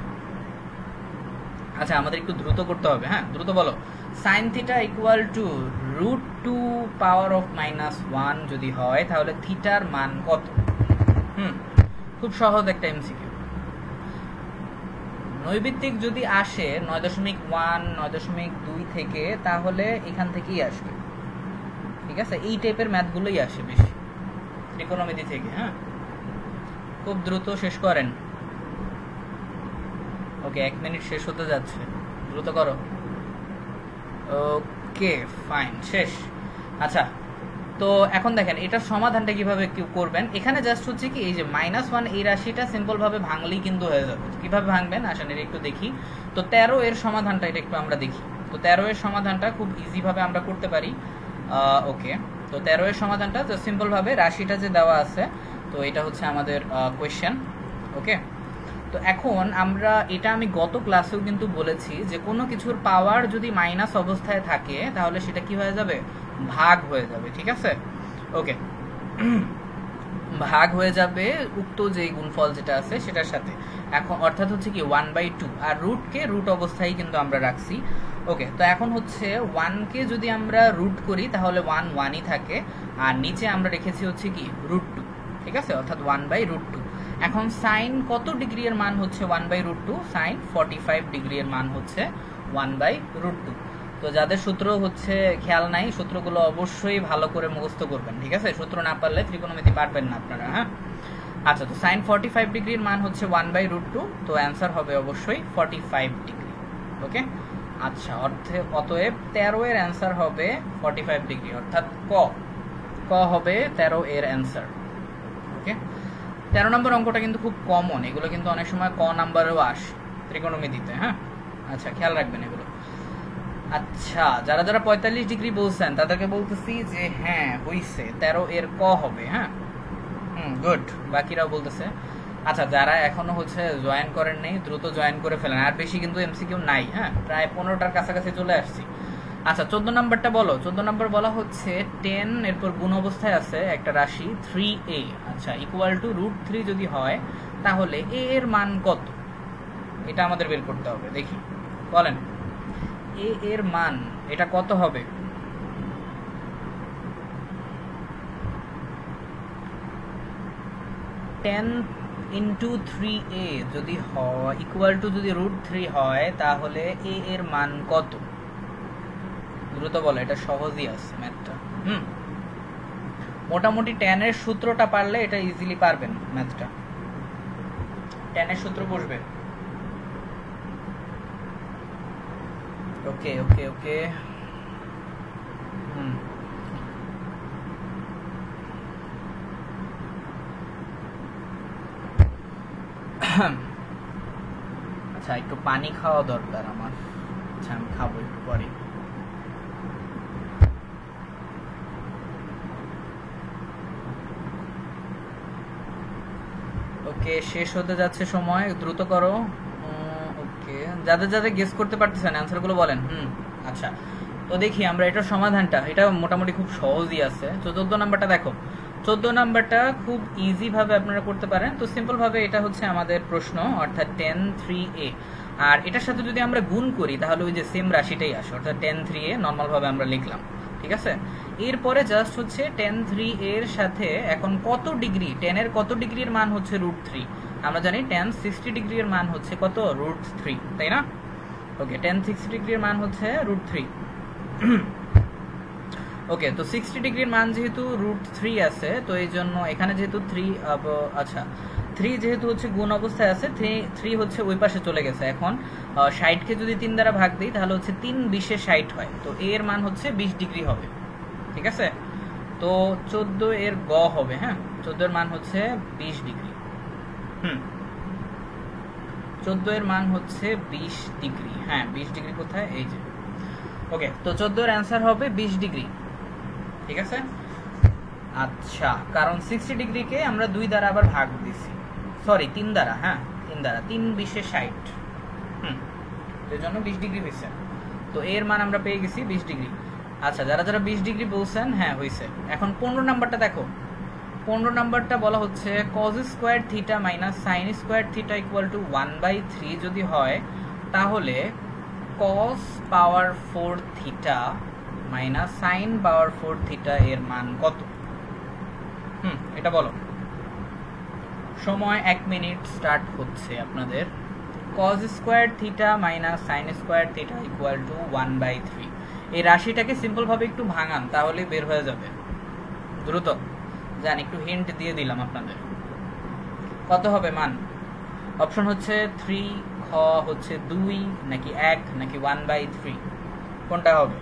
আচ্ছা, আমাদের একটু দ্রুত করতে হবে, হ্যাঁ, দ্রুত বলো। Sine theta equal two √2 power of -1 যদি হয় তাহলে থিটার মান কত? খুব সহজ একটা এমসিকিউ। নৈবিত্তিক যদি আসে 9.1 9.2 থেকে, তাহলে এখান থেকেই আসবে, ঠিক আছে। এই টাইপের ম্যাথগুলোই আসে বেশি ত্রিকোণমিতি থেকে, হ্যাঁ। খুব দ্রুত শেষ করেন। ওকে, 1 মিনিট শেষ হতে যাচ্ছে, দ্রুত করো। ওকে, ফাইন, শেষ। আচ্ছা, তো এখন দেখেন এটার সমাধানটা কিভাবে করবেন। এখানে জাস্ট হচ্ছে কি, এই যে -1 এই রাশিটা সিম্পল ভাবে ভাঙলেই কিন্তু হয়ে যাবে। কিভাবে ভাঙবেন আসেন এর একটু দেখি। তো 13 এর সমাধানটা এটা একটু আমরা দেখি। তো 13 এর সমাধানটা খুব ইজি ভাবে আমরা করতে পারি। ওকে, তো 13 এর সমাধানটা তো সিম্পল ভাবে রাশিটা যে দেওয়া আছে, তো এটা হচ্ছে আমাদের কোয়েশ্চেন। ওকে, তো এখন আমরা এটা আমি গত ক্লাসেও কিন্তু বলেছি যে কোনো কিছুর পাওয়ার যদি মাইনাস অবস্থায় থাকে তাহলে সেটা কি হয়ে যাবে? ভাগ হয়ে যাবে, ঠিক আছে। ওকে, ভাগ হয়ে যাবে উক্ত যে গুণফল যেটা আছে সেটার সাথে। এখন অর্থাৎ হচ্ছে কি 1/2, আর রুটকে রুট অবস্থায় কিন্তু আমরা রাখছি। ওকে, তো এখন হচ্ছে 1কে যদি আমরা রুট করি তাহলে 1ই থাকে, আর নিচে আমরা রেখেছি হচ্ছে কি √2, ঠিক আছে, অর্থাৎ 1/√2। এখন সাইন কত ডিগ্রি এর মান হচ্ছে 1/√2? সাইন 45 ডিগ্রি এর মান হচ্ছে 1/√2। তো যাদের সূত্র হচ্ছে খেয়াল নাই, সূত্রগুলো অবশ্যই ভালো করে মুখস্থ করবেন, ঠিক আছে। সূত্র না পারলে ত্রিকোণমিতি পারবেন না আপনারা, হ্যাঁ। আচ্ছা, তো সাইন 45 ডিগ্রির মান হচ্ছে 1/√2, তো অ্যান্সার হবে অবশ্যই 45 ডিগ্রি। ওকে, আচ্ছা, অতএব 13 এর অ্যান্সার হবে 45 ডিগ্রি, অর্থাৎ ক হবে 13 এর অ্যান্সার। ওকে, 13 নম্বর অঙ্কটা কিন্তু খুব কমন, এগুলো কিন্তু অনেক সময় ক নাম্বারেও আসে ত্রিকোণমিতিতে, হ্যাঁ। আচ্ছা, খেয়াল রাখবেন এগুলো। আচ্ছা, যারা যারা 45 ডিগ্রি বলছেন তাদেরকে বলতেছি যে হ্যাঁ হইছে, 13 এর ক হবে, হ্যাঁ। গুড, বাকিরাও বলতেছে। আচ্ছা, যারা এখনো হচ্ছে জয়েন করেন নাই দ্রুত জয়েন করে ফেলেন, আর বেশি কিন্তু এমসিকিউ নাই, হ্যাঁ, প্রায় 15টার কাছাকাছি চলে আসছি। আচ্ছা, 14 নাম্বারটা বলো। 14 নাম্বার বলা হচ্ছে 10 এরপর গুণ অবস্থায় আছে একটা রাশি 3a, আচ্ছা, ইকুয়াল টু √3 যদি হয় তাহলে a এর মান কত? এটা আমাদের বের করতে হবে, দেখি বলেন a এর মান এটা কত হবে? টেন ইন্টু 3a যদি হয় ইকুয়াল টু যদি √3 হয় তাহলে a এর মান কত? দ্রুত বলো, এটা সহজই আছে ম্যাথটা। মোটামুটি 10 এর সূত্রটা পারলে এটা ইজিলি পারবেন ম্যাথটা। 10 এর সূত্র বসবে। ওকে ওকে ওকে, আচ্ছা, একটু পানি খাওয়া দরকার আমার। আচ্ছা আমি খাবো একটু পরে। ওকে, শেষ হতে যাচ্ছে সময়, দ্রুত করো। ওকে, যাদের যাদের গেস করতে পারতেছেন অ্যান্সারগুলো বলেন। আচ্ছা, তো দেখি আমরা এটার সমাধানটা, এটা মোটামুটি খুব সহজই আছে। তো 14 নাম্বারটা দেখো, 14 নাম্বারটা খুব ইজি ভাবে আপনারা করতে পারেন। তো সিম্পল ভাবে এটা হচ্ছে আমাদের প্রশ্ন, অর্থাৎ 10 3a, আর এটার সাথে যদি আমরা গুণ করি তাহলে ওই যে সেম রাশিটাই আসে, অর্থাৎ 10 3a নর্মাল ভাবে আমরা লিখলাম, ঠিক আছে। এরপরে জাস্ট হচ্ছে 10 3 এর সাথে এখন কত ডিগ্রি, 10 এর কত ডিগ্রির মান হচ্ছে √3। আমরা জানি 10 60 ডিগ্রির মান হচ্ছে কত, √3, তাই না? ওকে, 10 60 ডিগ্রির মান হচ্ছে √3। ওকে, তো 60 ডিগ্রির মান যেহেতু √3 আছে, তো এই জন্য এখানে যেহেতু 3, আচ্ছা 3 যেহেতু হচ্ছে গুণ অবস্থায় আছে, 3 হচ্ছে ওই পাশে চলে গেছে। এখন 60কে যদি 3 দ্বারা ভাগ দিই তাহলে হচ্ছে 3 20 60 হয়, তো এর মান হচ্ছে 20 ডিগ্রি হবে, ঠিক আছে। তো 14 এর গ হবে, হ্যাঁ 14 এর মান হচ্ছে 20 ডিগ্রি। 14 এর মান হচ্ছে 20 ডিগ্রি, হ্যাঁ 20 ডিগ্রি কোথায়, এই যে। ওকে, তো 14 এর অ্যান্সার হবে 20 ডিগ্রি, ঠিক আছে। আচ্ছা, কারণ 60 ডিগ্রিকে আমরা 2 দ্বারা আবার ভাগ দিছি, সরি 3 দ্বারা, হ্যাঁ 3 দ্বারা, 3 20 60, এর জন্য 20 ডিগ্রি হয়েছে। তো এর মান আমরা পেয়ে গেছি 20 ডিগ্রি। আচ্ছা, যারা যারা 20 ডিগ্রি বলছেন, হ্যাঁ হয়েছে। এখন 15 নাম্বারটা দেখো, 15 নাম্বারটা বলা হচ্ছে cos square theta minus sin square theta equal two 1/3 যদি হয় তাহলে cos পাওয়ার 4 থিটা মাইনাস sin পাওয়ার 4 থিটা এর মান কত? এটা বলো। সময় 1 মিনিট স্টার্ট হচ্ছে আপনাদের। cos square theta minus sin square theta equal two 1/3। এই রাশিটাকে সিম্পল ভাবে একটু ভাঙান, তাহলে বের হয়ে যাবে। দ্রুত জান, একটু হিন্ট দিয়ে দিলাম আপনাদের। কত হবে মান? অপশন হচ্ছে 3, খ হচ্ছে 2 নাকি 1 নাকি 1/3, কোনটা হবে?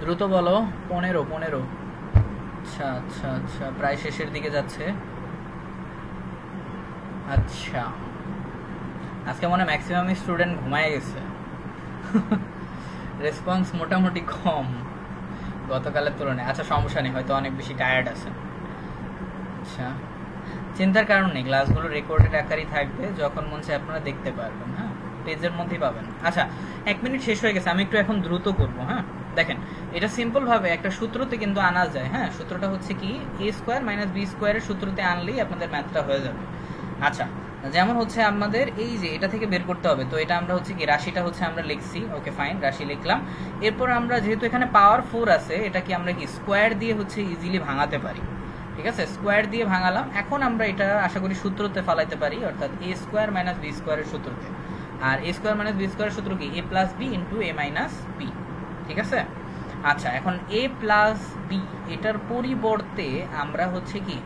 দ্রুত বলো। 15। আচ্ছা আচ্ছা আচ্ছা, প্রায় শেষের দিকে যাচ্ছে। আচ্ছা, আজকে মনে ম্যাক্সিমাম স্টুডেন্ট ঘুমায় গেছে, রেসপন্স মোটামুটি কম গতকালের তুলনায়। আচ্ছা সমস্যা নেই, হয়তো অনেক বেশি টায়ার্ড আছে। আচ্ছা, চিন্তার কারণ নেই, ক্লাসগুলো রেকর্ডেড আকারই থাকবে, যখন মন চায় আপনারা দেখতে পারবেন, হ্যাঁ পেজের মধ্যেই পাবেন। আচ্ছা, 1 মিনিট শেষ হয়ে গেছে, আমি একটু এখন দ্রুত করবো। হ্যাঁ দেখেন, এটা সিম্পল ভাবে একটা সূত্রতে কিন্তু আনা যায়। হ্যাঁ, সূত্রটা হচ্ছে কি, a স্কয়ার মাইনাস b স্কয়ারের সূত্রতে আনলেই আপনাদের ম্যাথটা হয়ে যাবে। আচ্ছা, যেমন হচ্ছে আমাদের এই যে এটা থেকে বের করতে হবে, তো এটা আমরা হচ্ছে কি রাশিটা হচ্ছে আমরা লিখছি, ওকে ফাইন, রাশি লিখলাম। এরপর আমরা যেহেতু এখানে পাওয়ার 4 আছে, এটা কি আমরা কি স্কয়ার দিয়ে হচ্ছে ইজিলি ভাঙাতে পারি, ঠিক আছে, স্কয়ার দিয়ে ভাঙালাম। এখন আমরা এটা আশা করি সূত্রতে ফালাইতে পারি, অর্থাৎ a স্কয়ার মাইনাস b স্কয়ারের সূত্রতে। আর a স্কয়ার মাইনাস b স্কয়ারের সূত্র কি, a plus b into a minus b, ঠিক আছে। আচ্ছা, এখন a প্লাস b এটার পরিবর্তে আমরা হচ্ছে কি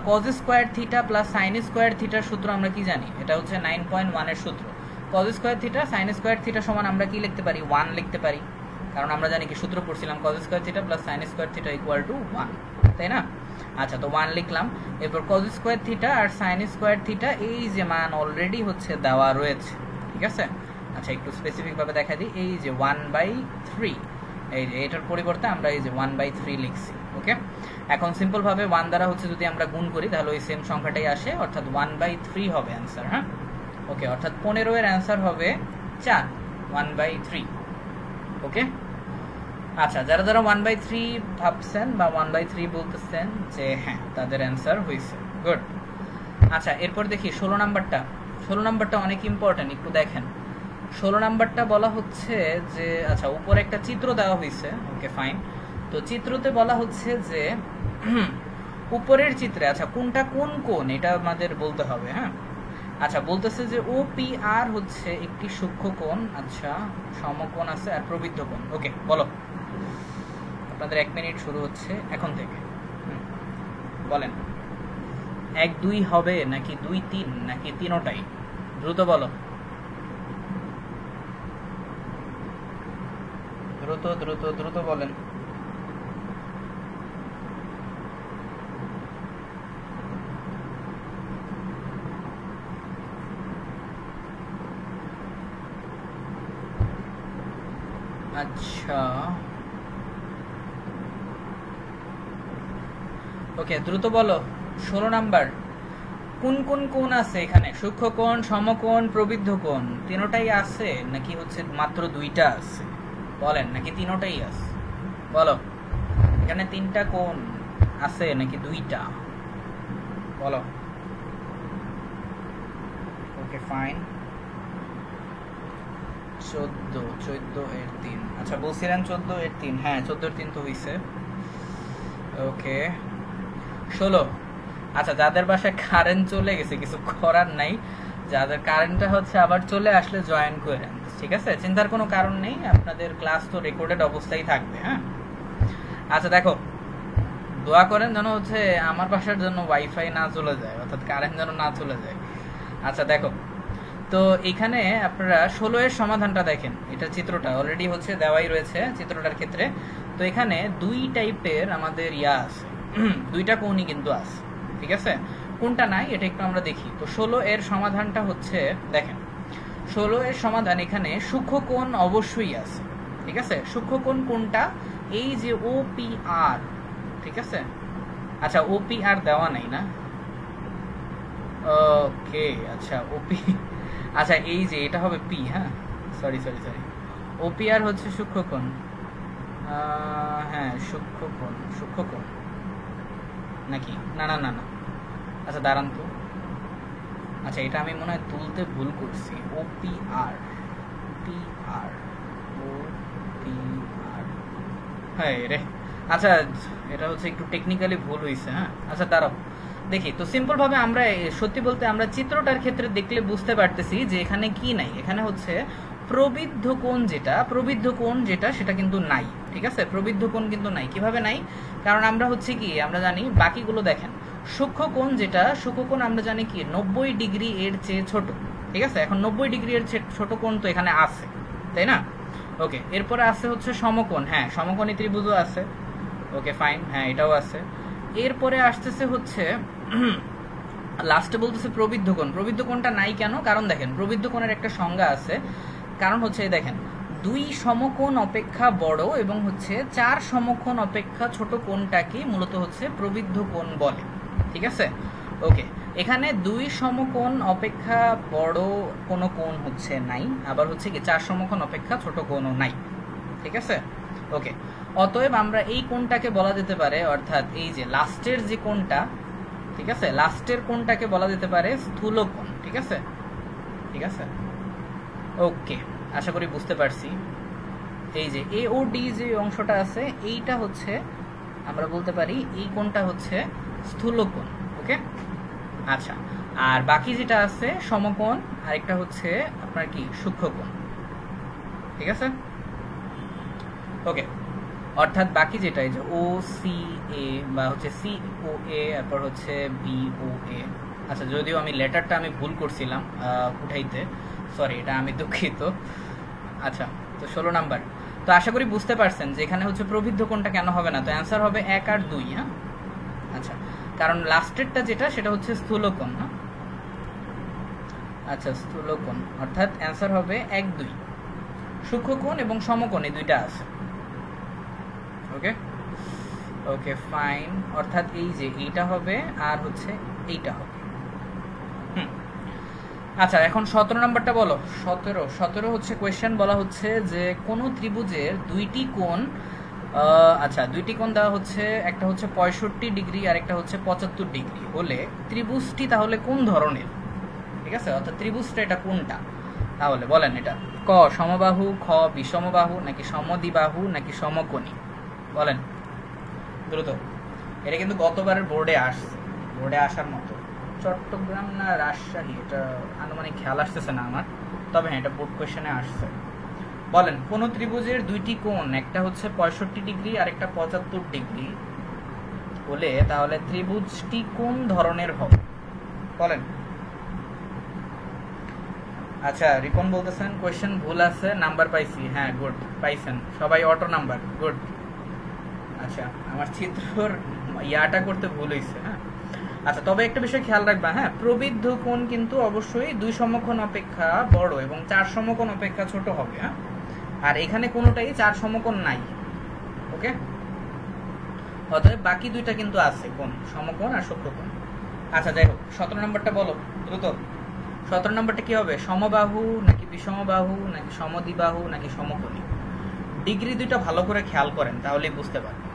cos square theta plus sin square থিটার সূত্র আমরা কি জানি, এটা হচ্ছে 9.1 এর সূত্র। cos square theta sin square theta সমান আমরা কি লিখতে পারি, 1 লিখতে পারি, কারণ আমরা জানি কি সূত্র পড়ছিলাম cos square theta plus sin square theta equal two 1, তাই না। আচ্ছা, তো 1 লিখলাম। এরপর cos স্কয়ার থিটা আর sin স্কয়ার থিটা এই যে মান অলরেডি হচ্ছে দেওয়া রয়েছে, ঠিক আছে। আচ্ছা, একটু স্পেসিফিক ভাবে দেখা দিই, এই যে 1/3, এই যে এটার পরিবর্তে আমরা এই যে 1/3 লিখছি, ওকে। এখন সিম্পল ভাবে 1 দ্বারা হচ্ছে যদি আমরা গুণ করি তাহলে ওই সেম সংখ্যাটাই আসে, অর্থাৎ 1/3 হবে অ্যান্সার। হ্যাঁ ওকে, অর্থাৎ 15 এর অ্যান্সার হবে 4, 1/3, ওকে। আচ্ছা, যারা যারা 1/3 ভাবছেন বা 1/3 বলতেছেন যে হ্যাঁ, তাদের অ্যান্সার হয়েছে, গুড। আচ্ছা, এরপর দেখি 16 নাম্বারটা। 16 নাম্বারটা অনেক ইম্পর্টেন্ট, একটু দেখেন। 16 নাম্বারটা বলা হচ্ছে যে, আচ্ছা উপরে একটা চিত্র দেওয়া হয়েছে, ওকে ফাইন। তো চিত্রতে বলা হচ্ছে যে উপরের চিত্রে, আচ্ছা কোনটা কোন কোণ এটা আমাদের বলতে হবে। হ্যাঁ, আচ্ছা বলতেছে যে OPR হচ্ছে একটি সূক্ষ্ম কোণ, আচ্ছা সমকোণ আছে আর প্রবৃদ্ধ কোণ, ওকে বলো। আপনাদের 1 মিনিট শুরু হচ্ছে এখন থেকে, বলেন 1 2 হবে নাকি 2 3 নাকি তিনোটাই, দ্রুত বলো, দ্রুত দ্রুত দ্রুত বলেন। আচ্ছা ওকে, দ্রুত বলো। 16 নাম্বার, কোন কোন কোণ আছে এখানে? সূক্ষ্মকোণ, সমকোণ, প্রবৃদ্ধ কোণ, তিনোটাই আছে নাকি হচ্ছে মাত্র দুইটা আছে? বলেন, নাকি তিনোটাই আছে? বলো, এখানে তিনটা কোণ আছে নাকি দুইটা? বলো। Okay fine. 14 এর 3। আচ্ছা বলছিলেন 14 এর 3। হ্যাঁ 14 এর 3 তো হইছে। ওকে 16। আচ্ছা যাদের বাসায় কারেন্ট চলে গেছে কিছু করার নাই, যাদের কারেন্টটা হচ্ছে আবার চলে আসলে জয়েন করেন, ঠিক আছে? চিন্তার কোনো কারণ নেই, আপনাদের ক্লাস তো রেকর্ডেড অবস্থায় থাকবে। হ্যাঁ আচ্ছা দেখো, দোয়া করেন যেন হচ্ছে আমার বাসার জন্য ওয়াইফাই না চলে যায়, অর্থাৎ কারেন্ট যেন না চলে যায়। আচ্ছা দেখো, তো এখানে আপনারা 16 এর সমাধানটা দেখেন, এটা চিত্রটা অলরেডি হচ্ছে দেওয়াই রয়েছে চিত্রটার ক্ষেত্রে। তো এখানে দুই টাইপের আমাদের ইয়া আছে, দুইটা কোণই কিন্তু আছে, ঠিক আছে? কোনটা নাই এটা একটু আমরা দেখি। তো 16 এর সমাধানটা হচ্ছে দেখেন, 16 এর সমাধান এখানে সূক্ষ্মকোণ অবশ্যই আছে, ঠিক আছে? সূক্ষ্মকোণ কোনটা? এই যে OPR, ঠিক আছে? আচ্ছা OPR দেওয়া নাই না? ওকে আচ্ছা ওপি, আচ্ছা এই যে এটা হবে পি। হ্যাঁ সরি OPR হচ্ছে সূক্ষ্মকোণ। হ্যাঁ সূক্ষ্মকোণ নাকি? না না না না, আচ্ছা দাঁড়ান তো, আচ্ছা এটা আমি মনে হয় তুলতে ভুল করছি। OPR হ্যাঁ রে, আচ্ছা এটা হচ্ছে একটু টেকনিক্যালি ভুল হয়েছে। হ্যাঁ আচ্ছা দাঁড়াও দেখি। তো সিম্পল ভাবে আমরা সত্যি বলতে আমরা চিত্রটার ক্ষেত্রে দেখলে বুঝতে পারতেছি যে এখানে কি নাই, এখানে হচ্ছে প্রবৃদ্ধ কোণ যেটা সেটা কিন্তু নাই, ঠিক আছে? প্রবৃদ্ধ কোণ কিন্তু নাই। কিভাবে নাই? কারণ আমরা হচ্ছে কি আমরা জানি বাকিগুলো দেখেন, সূক্ষ্মকোণ যেটা, সূক্ষ্মকোণ আমরা জানি কি 90 ডিগ্রি এর চেয়ে ছোট, ঠিক আছে? এখন 90 ডিগ্রি এর ছোট কোণ তো এখানে আছে, তাই না? ওকে এরপরে আছে হচ্ছে সমকোণ। হ্যাঁ সমকোণী ত্রিভুজও আছে। ওকে ফাইন, হ্যাঁ এটাও আছে। এরপরে আসতেছে হচ্ছে লাস্টে বলতেছে প্রবৃদ্ধ কোণটা নাই কেন? কারণ দেখেন প্রবৃদ্ধ কোণের একটা সংজ্ঞা আছে, কারণ হচ্ছে দেখেন 2 সমকোণ অপেক্ষা বড় এবং হচ্ছে 4 সমকোণ অপেক্ষা ছোট কোণটাকে মূলত হচ্ছে প্রবৃদ্ধ কোণ বলে, ঠিক আছে? ওকে এখানে 2 সমকোণ অপেক্ষা বড় কোনো কোণ হচ্ছে নাই, আবার হচ্ছে কি 4 সমকোণ অপেক্ষা ছোট কোণও নাই, ঠিক আছে? ওকে অতএব আমরা এই কোণটাকে বলা যেতে পারে, অর্থাৎ এই যে লাস্টের যে কোণটা, ঠিক আছে? লাস্টের কোণটাকে বলা যেতে পারে স্থূলকোণ, ঠিক আছে? ঠিক আছে ওকে আশা করি বুঝতে পারছি। এই যে AOD যে অংশটা আছে এইটা হচ্ছে আমরা বলতে পারি এই কোণটা হচ্ছে স্থূলকোণ। ওকে আচ্ছা, আর বাকি যেটা আছে সমকোণ, আরেকটা হচ্ছে আপনার কি সূক্ষ্মকোণ, ঠিক আছে? ওকে অর্থাৎ বাকি যেটা এই যে OCA বা হচ্ছে COA এরপর হচ্ছে BOA। আচ্ছা যদিও আমি লেটারটা আমি ভুল করছিলাম উঠাইতে, সরি এটা আমি দুঃখিত। আচ্ছা তো 16 নাম্বার, তো আশা করি বুঝতে পারছেন যে এখানে হচ্ছে প্রবৃদ্ধ কোণটা কেন হবে না। তো অ্যান্সার হবে 1 আর 2। হ্যাঁ আচ্ছা কারণ লাস্টেরটা যেটা সেটা হচ্ছে স্থূলকোণ। হ্যাঁ আচ্ছা স্থূলকোণ অর্থাৎ অ্যান্সার হবে 1 2। সূক্ষ্মকোণ এবং সমকোণ এই দুইটা আছে। ওকে ওকে ফাইন, অর্থাৎ এই যে এইটা হবে আর হচ্ছে এইটা হবে। আচ্ছা এখন 17 নাম্বারটা বলো। 17 হচ্ছে কোয়েশ্চেন বলা হচ্ছে যে কোন ত্রিভুজের দুইটি কোণ, আচ্ছা দুইটি কোণ দেওয়া হচ্ছে, একটা হচ্ছে 65 ডিগ্রি আর একটা হচ্ছে 75 ডিগ্রি হলে ত্রিভুজটি তাহলে কোন ধরনের, ঠিক আছে? অর্থাৎ ত্রিভুজটা এটা কোনটা তাহলে বলেন? এটা ক সমবাহু, খ বিষমবাহু, নাকি সমদ্বিবাহু, নাকি সমকোণী? বলেন দ্রুত। এটা কিন্তু গতবারের বোর্ডে আসছে, বোর্ডে আসার মতো। চট্টগ্রাম না রাজশাহী এটা আনুমানিক খেয়াল আসতেছে না আমার, তবে হ্যাঁ এটা বোর্ড কোয়েশ্চেনে আসছে। বলেন কোন ত্রিভুজের দুইটি কোণ, একটা হচ্ছে 65 ডিগ্রি আর একটা 75 ডিগ্রি হলে তাহলে ত্রিভুজটি কোন ধরনের হবে? বলেন। আচ্ছা রিপন বলতেছেন কোয়েশ্চেন ভুল আছে, নাম্বার পাইছি। হ্যাঁ গুড, পাইছেন সবাই অটো নাম্বার, গুড। আচ্ছা আমার চিত্রর ইয়াটা করতে ভুল হয়েছে। হ্যাঁ আচ্ছা তবে একটা বিষয় খেয়াল রাখবা, হ্যাঁ প্রবৃদ্ধ কোণ কিন্তু অবশ্যই 2 সমকোণ অপেক্ষা বড় এবং 4 সমকোণ অপেক্ষা ছোট হবে। হ্যাঁ আর এখানে কোনোটাই 4 সমকোণ নাই। ওকে, অতএব বাকি দুইটা কিন্তু আছে, কোণ, সমকোণ আর সূক্ষ্মকোণ। আচ্ছা যাই হোক, 17 নম্বরটা বলো দ্রুত। 17 নম্বরটা কি হবে? সমবাহু নাকি বিষমবাহু নাকি সমদ্বিবাহু নাকি সমকোণী? ডিগ্রি দুইটা ভালো করে খেয়াল করেন, তাহলেই বুঝতে পারবেন।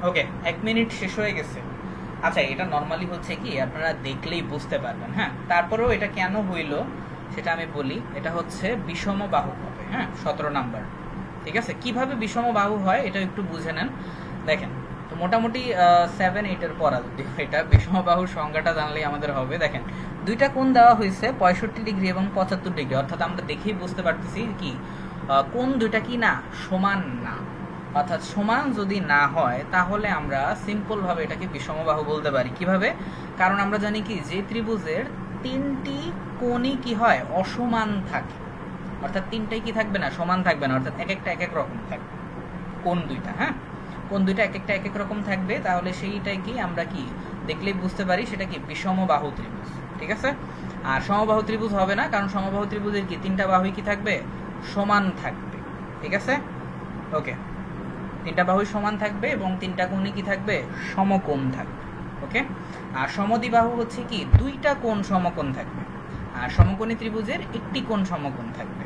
ওকে, 1 মিনিট শেষ হয়ে গেছে। আচ্ছা, এটা নর্মালি হচ্ছে কি আপনারা দেখলেই বুঝতে পারবেন। হ্যাঁ, তারপরেও এটা কেন হইল সেটা আমি বলি। এটা হচ্ছে বিষমবাহু হবে। হ্যাঁ, 17 নাম্বার। ঠিক আছে, কিভাবে বিষমবাহু হয় এটা একটু বুঝে নেন। দেখেন, তো মোটামুটি 7-8 এর পড়া, এটা বিষমবাহুর সংজ্ঞাটা জানলেই আমাদের হবে। দেখেন, দুইটা কোণ দেওয়া হয়েছে 65 ডিগ্রি এবং 75 ডিগ্রি, অর্থাৎ আমরা দেখেই বুঝতে পারতেছি কি কোণ দুইটা কি না, সমান না। অর্থাৎ সমান যদি না হয় তাহলে আমরা সিম্পল ভাবে এটাকে বিষমবাহু বলতে পারি। কিভাবে? কারণ আমরা জানি কি যে ত্রিভুজের 3টি কোণই কি হয়, অসমান থাকে। অর্থাৎ 3টাই কি থাকবে না, সমান থাকবে না, অর্থাৎ এক একটা এক এক রকম থাকবে কোণ দুইটা। হ্যাঁ, কোণ দুইটা এক একটা এক এক রকম থাকবে, তাহলে সেইটাই কি আমরা কি দেখলেই বুঝতে পারি সেটা কি বিষমবাহু ত্রিভুজ। ঠিক আছে, আর সমবাহু ত্রিভুজ হবে না, কারণ সমবাহু ত্রিভুজের কি 3টা বাহুই কি থাকবে, সমান থাকবে। ঠিক আছে, ওকে, 3টা বাহুই সমান থাকবে এবং 3টা কোণই কি থাকবে, সমকোণ থাকবে। ওকে, আর সমদ্বিবাহু হচ্ছে কি 2টা কোণ সমকোণ থাকবে, আর সমকোণী ত্রিভুজের 1টি কোণ সমকোণ থাকবে।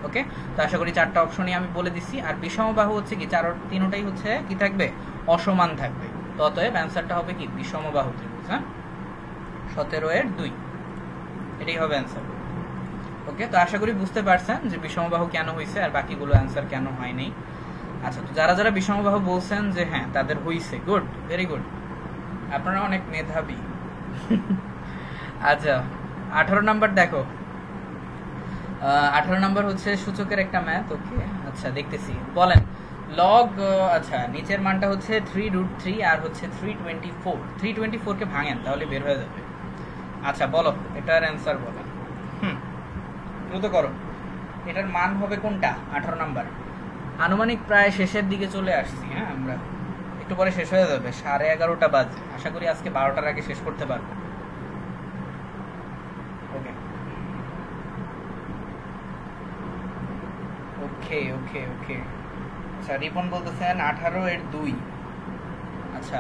ওকে, তো আশা করি 4টা অপশনই আমি বলে দিচ্ছি। আর বিষমবাহু হচ্ছে কি 3টাই হচ্ছে কি থাকবে, অসমান থাকবে। তো অতএব অ্যান্সারটা হবে কি বিষমবাহু ত্রিভুজ। হ্যাঁ, 17-2 এটাই হবে অ্যান্সার। ওকে, তো আশা করি বুঝতে পারছেন যে বিষমবাহু কেন হয়েছে আর বাকিগুলো অ্যান্সার কেন হয় নাই। আচ্ছা, তো যারা যারা বিষমবাহু বলছেন যে হ্যাঁ তাদের হইছে, গুড, ভেরি গুড, আপনারা অনেক মেধাবী। আচ্ছা, 18 নাম্বার দেখো। 18 নাম্বার হচ্ছে সূচকের একটা ম্যাথ। ওকে, আচ্ছা দেখতেছি, বলেন লগ, আচ্ছা নিচের মানটা হচ্ছে 3√3 আর হচ্ছে 324। 324 কে ভাঙেন তাহলে বের হয়ে যাবে। আচ্ছা বলো, এটার অ্যান্সার বলেন। দ্রুত করো, এটার মান হবে কোনটা? 18 নাম্বার। আনুমানিক প্রায় শেষের দিকে চলে আসছি। হ্যাঁ, আমরা একটু পরে শেষ হয়ে যাবে, 11:30 বাজে। আশা করি আজকে 12টার আগে শেষ করতে পারবো। ওকে ওকে ওকে ওকে আচ্ছা, রিপন বলতেছেন 18-2। আচ্ছা,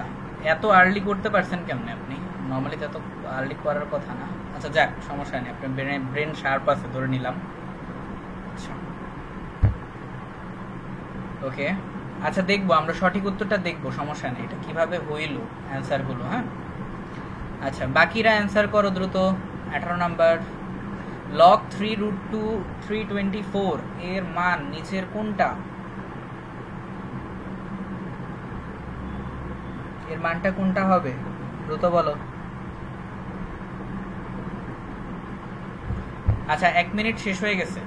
এত আর্লি করতে পারছেন কেমনে আপনি? নর্মালি তো এত আর্লি করার কথা না। আচ্ছা যাক, সমস্যা নেই, আপনার ব্রেন শার্প আছে ধরে নিলাম। আচ্ছা ওকে, আচ্ছা দেখবো, আমরা সঠিক উত্তরটা দেখবো, সমস্যা নেই। এটা কিভাবে হইল অ্যান্সারগুলো। হ্যাঁ, আচ্ছা বাকিরা অ্যান্সার করো দ্রুত। 18 নাম্বার, লগ 3√2 324 এর মান নিচের কোনটা? এর মানটা কোনটা হবে? দ্রুত বলো। আচ্ছা, 1 মিনিট শেষ হয়ে গেছে।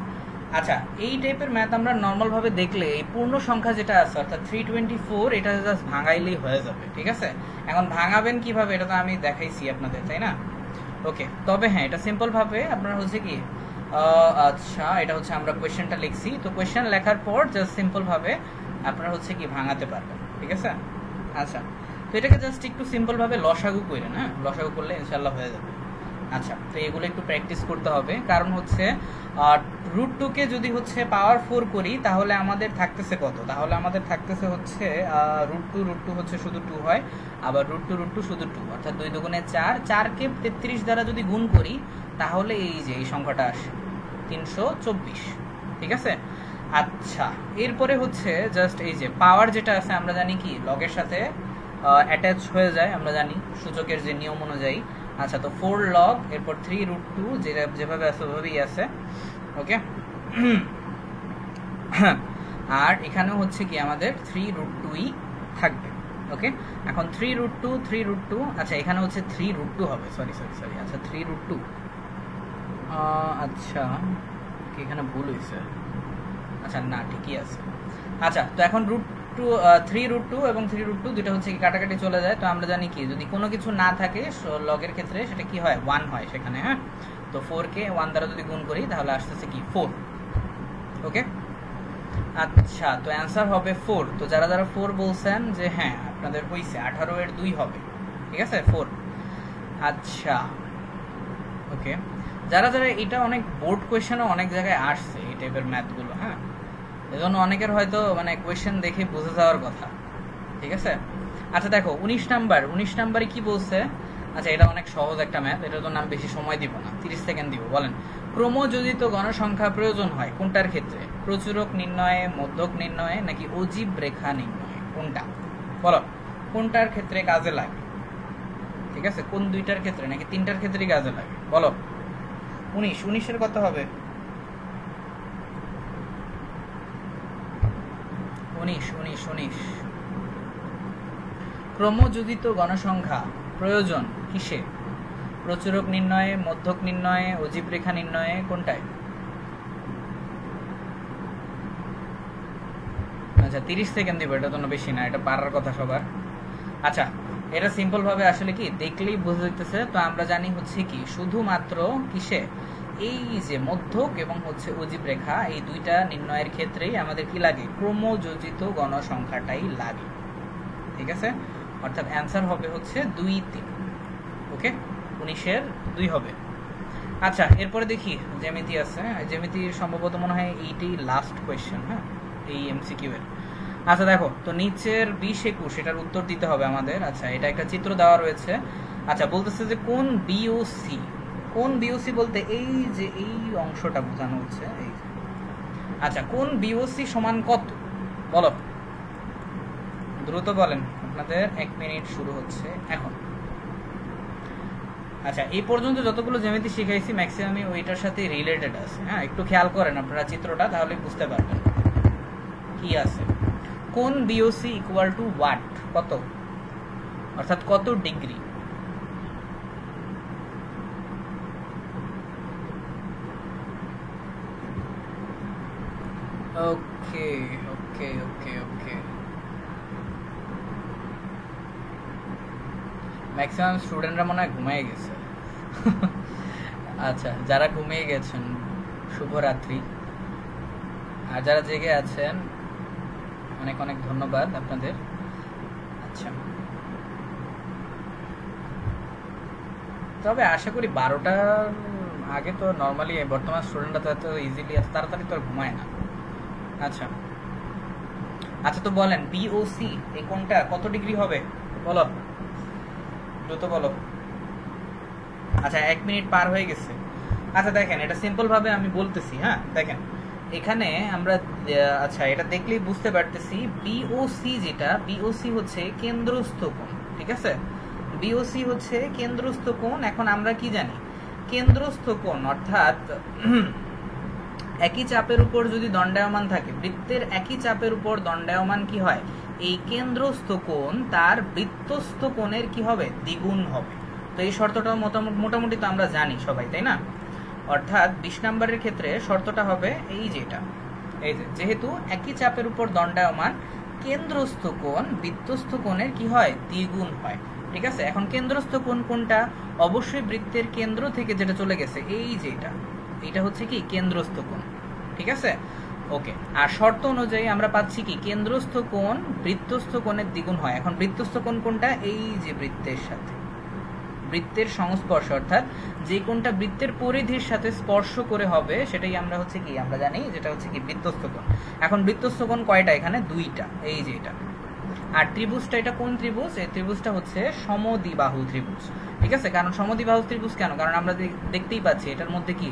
আচ্ছা, এই টাইপের ম্যাথ আমরা নর্মাল ভাবে দেখলে এই পূর্ণ সংখ্যা যেটা আছে অর্থাৎ 324, এটা জাস্ট ভাঙাইলেই হয়ে যাবে। ঠিক আছে, এখন ভাঙাবেন কিভাবে এটা তো আমি দেখাইছি আপনাদের, তাই না? ওকে, তবে হ্যাঁ এটা সিম্পল ভাবে আপনারা হচ্ছে কি আচ্ছা, এটা হচ্ছে আমরা কোয়েশ্চেনটা লিখছি, তো কোয়েশ্চেন লেখার পর জাস্ট সিম্পল ভাবে আপনারা হচ্ছে কি ভাঙাতে পারবেন। ঠিক আছে, আচ্ছা তো এটাকে জাস্ট একটু সিম্পল ভাবে লসাগু করেন। হ্যাঁ, লসাগু করলে ইনশাল্লাহ হয়ে যাবে। আচ্ছা, তো এগুলো একটু প্র্যাকটিস করতে হবে, কারণ হচ্ছে √2 কে যদি হচ্ছে পাওয়ার 4 করি তাহলে আমাদের থাকতেছে কত? তাহলে আমাদের থাকতেছে হচ্ছে √2 হচ্ছে শুধু 2 হয়, আবার √2 শুধু 2, অর্থাৎ 2 দুগুণে 4। 4 কে 33 দ্বারা যদি গুণ করি তাহলে এই যে এই সংখ্যাটা আসে 324। ঠিক আছে, আচ্ছা এরপরে হচ্ছে জাস্ট এই যে পাওয়ার যেটা আছে আমরা জানি কি লগের সাথে অ্যাটাচ হয়ে যায়, আমরা জানি সূচকের যে নিয়ম অনুযায়ী। আচ্ছা, তো 4 লগ এরপর 3√2 যেভাবে আছে ওইভাবেই আছে। ওকে, আর এখানেও হচ্ছে কি আমাদের 3√2ই থাকবে। ওকে, এখন 3√2 আচ্ছা এখানে হচ্ছে 3√2 হবে, সরি আচ্ছা 3√2 আচ্ছা এখানে ভুল হয়েছে। আচ্ছা না, ঠিকই আছে। আচ্ছা, তো এখন √3√2 এবং 3√2 দুটো হচ্ছে কি কাটাকাটি চলে যায়। তো আমরা জানি কি যদি কোনো কিছু না থাকে লগের ক্ষেত্রে সেটা কি হয়, 1 হয় সেখানে। হ্যাঁ, তো 4 কে 1 দ্বারা যদি গুণ করি তাহলে আসতেছে কি 4। ওকে, আচ্ছা তো অ্যান্সার হবে 4। তো যারা যারা 4 বলছেন যে হ্যাঁ আপনাদের হইছে, 18-2 হবে। ঠিক আছে, 4। আচ্ছা ওকে, যারা যারা এটা অনেক বোর্ড কোয়েশ্চেনও অনেক জায়গায় আসছে এই টাইপের ম্যাথগুলো। হ্যাঁ, এজন্য অনেকের হয়তো মানে কোয়েশ্চেন দেখে বুঝে যাওয়ার কথা, ঠিক আছে। আচ্ছা দেখো 19 নাম্বারে কি বলছে। আচ্ছা এটা অনেক সহজ একটা ম্যাথ, এটার জন্য আমি বেশি সময় দিব না, 30 সেকেন্ড দিব। বলেন ক্রমযোজিত গণসংখ্যা প্রয়োজন হয় কোনটার ক্ষেত্রে? প্রচুরক নির্ণয়ে, মধ্যক নির্ণয়ে, নাকি অজীব রেখা নির্ণয়ে? কোনটা বলো, কোনটার ক্ষেত্রে কাজে লাগে? ঠিক আছে, কোন দুইটার ক্ষেত্রে নাকি তিনটার ক্ষেত্রেই কাজে লাগে? বলো 19 কত হবে? 19 ক্রমযোজিত গণসংখ্যা প্রয়োজন কিসে? প্রচুরক নির্ণয়ে, মধ্যক নির্ণয়ে, অজীব রেখা নির্ণয়ে, কোনটায়? আচ্ছা 30 সেকেন্ড দিব, এটা তো বেশি না, এটা পারার কথা সবার। আচ্ছা এটা সিম্পল ভাবে আসলে কি দেখলেই বোঝা যাইতেছে। তো আমরা জানি হচ্ছে কি শুধুমাত্র কিসে, এই যে মধ্যক এবং হচ্ছে অজীব রেখা, এই দুইটা নির্ণয়ের ক্ষেত্রেই আমাদের কি লাগে? ক্রমযোজিত গণসংখ্যাটাই লাগে, ঠিক আছে। অর্থাৎ অ্যান্সার হবে হচ্ছে 2, 3। ওকে, 19-এর 2 হবে। আচ্ছা এরপরে দেখি জ্যামিতি আছে। জ্যামিতির সম্ভবত মনে হয় এইটাই লাস্ট কোয়েশ্চেন, হ্যাঁ, এই এমসিকিউ এর। আচ্ছা দেখো তো নিচের 20, 21 এটার উত্তর দিতে হবে আমাদের। আচ্ছা এটা একটা চিত্র দেওয়া রয়েছে। আচ্ছা বলতেছে যে কোন বিওসি, কোন বিওসি বলতে এই যে এই অংশটা বোঝানো হচ্ছে, এই। আচ্ছা কোন বিওসি সমান কত? বলো দ্রুত বলেন, আপনাদের 1 মিনিট শুরু হচ্ছে এখন। আচ্ছা এই পর্যন্ত যতগুলো জ্যামিতি শিখাইছি ম্যাক্সিমামই ওইটার সাথে রিলেটেড আছে, হ্যাঁ, একটু খেয়াল করেন আপনারা চিত্রটা, তাহলে বুঝতে পারবেন কি আছে। কোন বিওসি ইকুয়াল টু ওয়াট, কত, অর্থাৎ কত ডিগ্রি? ওকে ওকে ওকে ওকে, ম্যাক্সিমাম স্টুডেন্টরা মনে হয় ঘুমিয়ে গেছে। আচ্ছা যারা ঘুমিয়ে গেছেন শুভরাত্রি, আর যারা জেগে আছেন অনেক অনেক ধন্যবাদ আপনাদের। আচ্ছা তবে আশা করি 12টার আগে তো নর্মালি বর্তমান স্টুডেন্টরা তো এত ইজিলি এত তাড়াতাড়ি তো আর ঘুমায় না। আচ্ছা আচ্ছা তো বলেন বিওসি এই কোনটা কত ডিগ্রি হবে? বলো দ্রুত বলো। আচ্ছা 1 মিনিট পার হয়ে গেছে। আচ্ছা দেখেন এটা সিম্পল ভাবে আমি বলতেছি, হ্যাঁ দেখেন এখানে আমরা আচ্ছা এটা দেখলেই বুঝতে পারতেছি বিওসি যেটা, বিওসি হচ্ছে কেন্দ্রস্থ কোণ, ঠিক আছে। বিওসি হচ্ছে কেন্দ্রস্থ কোণ। এখন আমরা কি জানি কেন্দ্রস্থ কোণ অর্থাৎ একই চাপের উপর যদি দণ্ডায়মান থাকে, বৃত্তের একই চাপের উপর দণ্ডায়মান কি হয়, এই কেন্দ্রস্থ কোণ তার বৃত্তস্থ কোণের কি হবে, দ্বিগুণ হবে। তো এই শর্তটা মোটামুটি তো আমরা জানি সবাই, তাই না? অর্থাৎ 20 নম্বরের ক্ষেত্রে শর্তটা হবে এই যেটা, এই যেহেতু একই চাপের উপর দণ্ডায়মান কেন্দ্রস্থ কোণ বৃত্তস্থ কোণের কি হয়, দ্বিগুণ হয়, ঠিক আছে। এখন কেন্দ্রস্থ কোণ কোনটা? অবশ্যই বৃত্তের কেন্দ্র থেকে যেটা চলে গেছে এই যেটা, এটা হচ্ছে কি কেন্দ্রস্থ কোণ, ঠিক আছে। ওকে, আর শর্ত অনুযায়ী আমরা পাচ্ছি কি কেন্দ্রস্থ কোণ বৃত্তস্থ কোণের দ্বিগুণ হয়। এখন বৃত্তস্থ কোণ কোনটা? এই যে বৃত্তের সাথে, বৃত্তের সংস্পর্শ, অর্থাৎ যে কোণটা বৃত্তের পরিধির সাথে স্পর্শ করে হবে সেটাই আমরা হচ্ছে কি আমরা জানি যেটা হচ্ছে কি বৃত্তস্থ কোণ। এখন বৃত্তস্থ কোণ কয়টা? এখানে 2টা, এই যে এটা। আর ত্রিভুজটা এটা কোন ত্রিভুজ? এই ত্রিভুজটা হচ্ছে সমদ্বিবাহু ত্রিভুজ, ঠিক আছে। কারণ সমদ্বিবাহু ত্রিভুজ কেন? কারণ আমরা দেখতেই পাচ্ছি এটার মধ্যে কি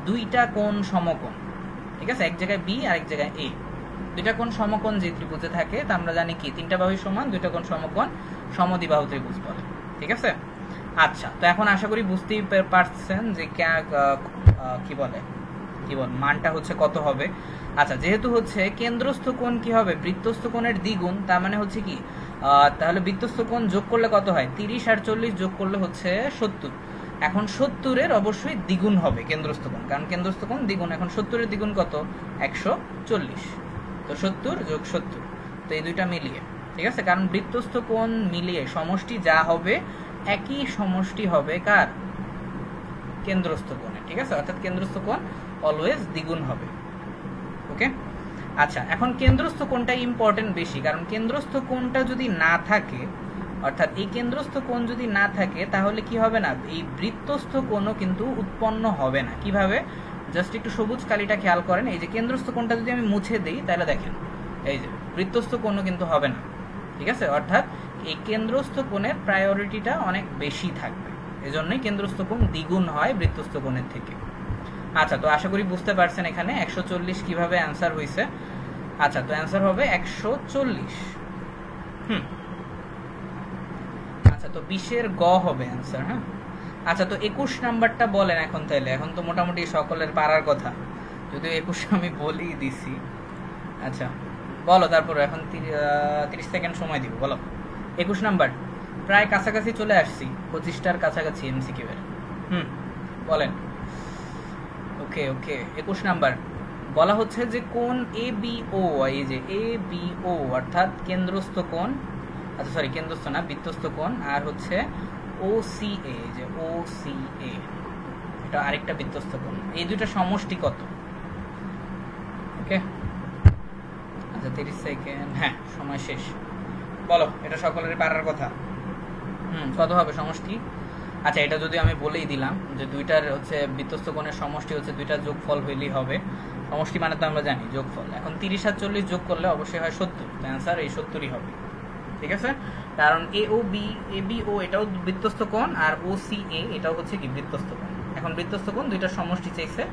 2টা কোণ সমকোণ, ঠিক আছে। এক জায়গায় বি আর এক জায়গায় এ, 2টা কোণ সমকোণ যে ত্রিভুজে থাকে তা আমরা জানি কি 3টা বাহু সমান, 2টা কোণ সমকোণ সমদ্বিবাহু ত্রিভুজ বলে, ঠিক আছে। আচ্ছা তো এখন আশা করি বুঝতেই পারছেন যে কি বলে মানটা হচ্ছে কত হবে। আচ্ছা যেহেতু হচ্ছে কেন্দ্রস্থ কোণ কি হবে, বৃত্তস্থ কোণের দ্বিগুণ, তার মানে হচ্ছে কি তাহলে বৃত্তস্থ কোণ যোগ করলে কত হয়? 30 আর 40 যোগ করলে হচ্ছে 70। এখন 70-এর অবশ্যই দ্বিগুণ হবে কেন্দ্রস্থ কোণ, কারণ কেন্দ্রস্থ কোণ দ্বিগুণ। এখন 70-এর দ্বিগুণ কত? 140। তো 70 যোগ 70, তো এই দুইটা মিলিয়ে, ঠিক আছে। কারণ বৃত্তস্থ কোণ মিলিয়ে সমষ্টি যা হবে একই সমষ্টি হবে কার? কেন্দ্রস্থ কোণে, ঠিক আছে। অর্থাৎ কেন্দ্রস্থ কোণ অলওয়েজ দ্বিগুণ হবে, ওকে। আচ্ছা এখন কেন্দ্রস্থ কোণটা ইম্পর্টেন্ট বেশি, কারণ কেন্দ্রস্থ কোণটা যদি না থাকে, অর্থাৎ এই কেন্দ্রস্থ কোণ যদি না থাকে তাহলে কি হবে না, এই বৃত্তস্থ কোণও কিন্তু উৎপন্ন হবে না। কিভাবে? জাস্ট একটু সবুজ কালিটা খেয়াল করেন। এই যে কেন্দ্রস্থ কোণটা যদি আমি মুছে দিই তাহলে দেখেন এই যে বৃত্তস্থ কোণও কিন্তু হবে না, ঠিক আছে? অর্থাৎ এই কেন্দ্রস্থ কোণের প্রায়োরিটিটা অনেক বেশি থাকবে, এজন্যই কেন্দ্রস্থ কোণ দ্বিগুণ হয় বৃত্তস্থ কোণের থেকে। আচ্ছা, তো আশা করি বুঝতে পারছেন এখানে 140 কিভাবে অ্যান্সার হয়েছে। আচ্ছা, তো অ্যান্সার হবে 140। আচ্ছা, তো 20-এর গ হবে অ্যান্সার। হ্যাঁ, আচ্ছা, তো 21 নাম্বারটা বলেন এখন তাইলে। এখন তো মোটামুটি সকলের পারার কথা, যদিও 21 আমি বলেই দিছি। আচ্ছা বলো, তারপর এখন 30 সেকেন্ড সময় দিব, বলো। 21 নাম্বার প্রায় কাছাকাছি চলে আসছি, 25টার কাছাকাছি এমসিকিউ এর। বলেন। ওকে ওকে, 21 নাম্বার বলা হচ্ছে যে কোণ এবিও, এই যে এবিও অর্থাৎ কেন্দ্রস্থ কোণ, আচ্ছা সরি কেন্দ্রস্থ না, বৃত্তস্থ কোণ, আর হচ্ছে ওসিএ, যে ওসিএ এটা আরেকটা বৃত্তস্থ কোণ, এই দুইটা সমষ্টি কত? ওকে, আচ্ছা 30 সেকেন্ড, হ্যাঁ সময় শেষ। বলো, এটা সকলেরই পারার কথা। কত হবে সমষ্টি? আচ্ছা, এটা যদি আমি বলেই দিলাম যে দুইটার হচ্ছে বৃত্তস্থ কোণের সমষ্টি হচ্ছে দুইটার যোগফল হইলেই হবে। সমষ্টি মানে তো আমরা জানি যোগফল। এখন 30 আর 40 যোগ করলে অবশ্যই হয় 70, তো অ্যান্সার এই 70ই হবে, ঠিক আছে? কারণ এবিও এটাও বৃত্তস্থ কোণ, আর ওসিএ এটাও হচ্ছে কি বৃত্তস্থ কোণ। এখন বৃত্তস্থ কোণ দুইটার সমষ্টি চাইছে,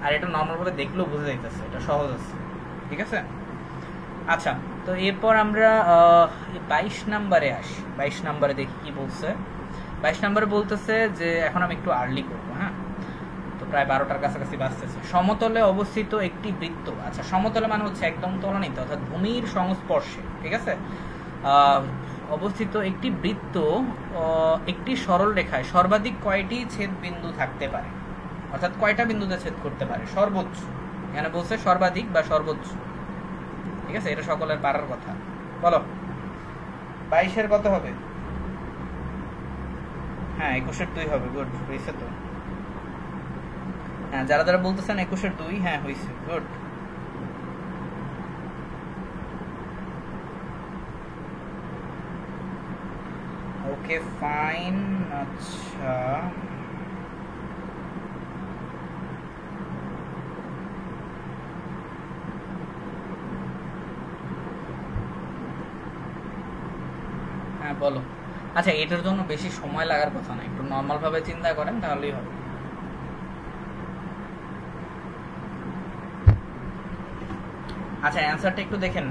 আর এটা নর্মাল ভাবে দেখলেও বোঝা যাইতেছে, এটা সহজ আছে, ঠিক আছে? আচ্ছা, তো এরপর আমরা 22 নাম্বারে আসি। 22 নাম্বারে দেখি কি বলছে। 22 নাম্বারে বলতেছে যে এখন আমি একটু আর্লি করবো, হ্যাঁ, তো প্রায় 12টার কাছাকাছি বাজতেছে। সমতলে অবস্থিত একটি বৃত্ত, আচ্ছা সমতলে মানে হচ্ছে একদম তলানিতে অর্থাৎ ভূমির সংস্পর্শে, ঠিক আছে, অবস্থিত একটি বৃত্ত একটি সরল রেখায় সর্বাধিক কয়টি ছেদ বিন্দু থাকতে পারে, অর্থাৎ কয়টা বিন্দুতে ছেদ করতে পারে সর্বোচ্চ। এখানে বলছে সর্বাধিক বা সর্বোচ্চ, ঠিক আছে? এটা সকলের পারার কথা। বলো 22-এর কত হবে? হ্যাঁ 21-এর 2 হবে। গুড, হয়েছে তো। হ্যাঁ, যারা যারা বলতেছেন 21-এর 2, হ্যাঁ হয়েছে, গুড। Okay fine. আচ্ছা, হ্যাঁ বলো। আচ্ছা, এটার জন্য বেশি সময় লাগার কথা না, একটু নর্মাল ভাবে চিন্তা করেন তাহলেই হবে। আচ্ছা, অ্যান্সারটা একটু দেখেন।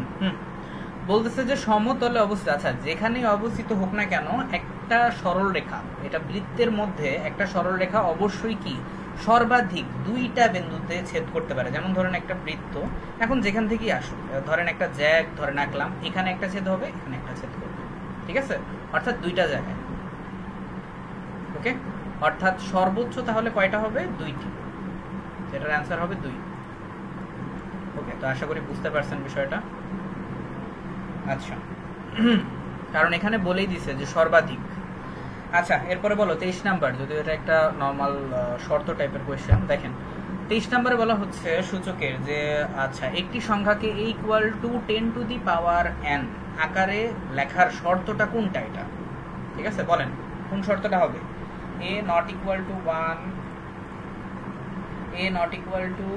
বলতেছে যে সমতলে অবস্থিত, আচ্ছা যেখানে অবস্থিত হোক না কেন একটা সরল রেখা, এটা বৃত্তের মধ্যে একটা সরল রেখা অবশ্যই কি সর্বাধিক 2টা বিন্দুতে ছেদ করতে পারে। যেমন ধরেন একটা বৃত্ত, এখন যেখান থেকেই আসুক, ধরেন একটা জ্যাক ধরে আঁকলাম, এখানে একটা ছেদ হবে, এখানে একটা ছেদ করবে, ঠিক আছে? অর্থাৎ 2টা জায়গায়। ওকে, অর্থাৎ সর্বোচ্চ তাহলে কয়টা হবে? 2টি, যেটার অ্যান্সার হবে 2। ওকে, তো আশা করি বুঝতে পারছেন বিষয়টা। আচ্ছা, কারণ এখানে বলেই দিছে যে সর্বাধিক। আচ্ছা, এরপরে বলো 23 নাম্বার, যদিও এটা একটা নর্মাল শর্ত টাইপের কোয়েশ্চেন। দেখেন 23 নাম্বারে বলা হচ্ছে সূচকের যে আচ্ছা একটি সংখ্যাকে a = 10 to the power n আকারে লেখার শর্তটা কোনটা? এটা ঠিক আছে, বলেন কোন শর্তটা হবে? a not equal to 1, a not equal to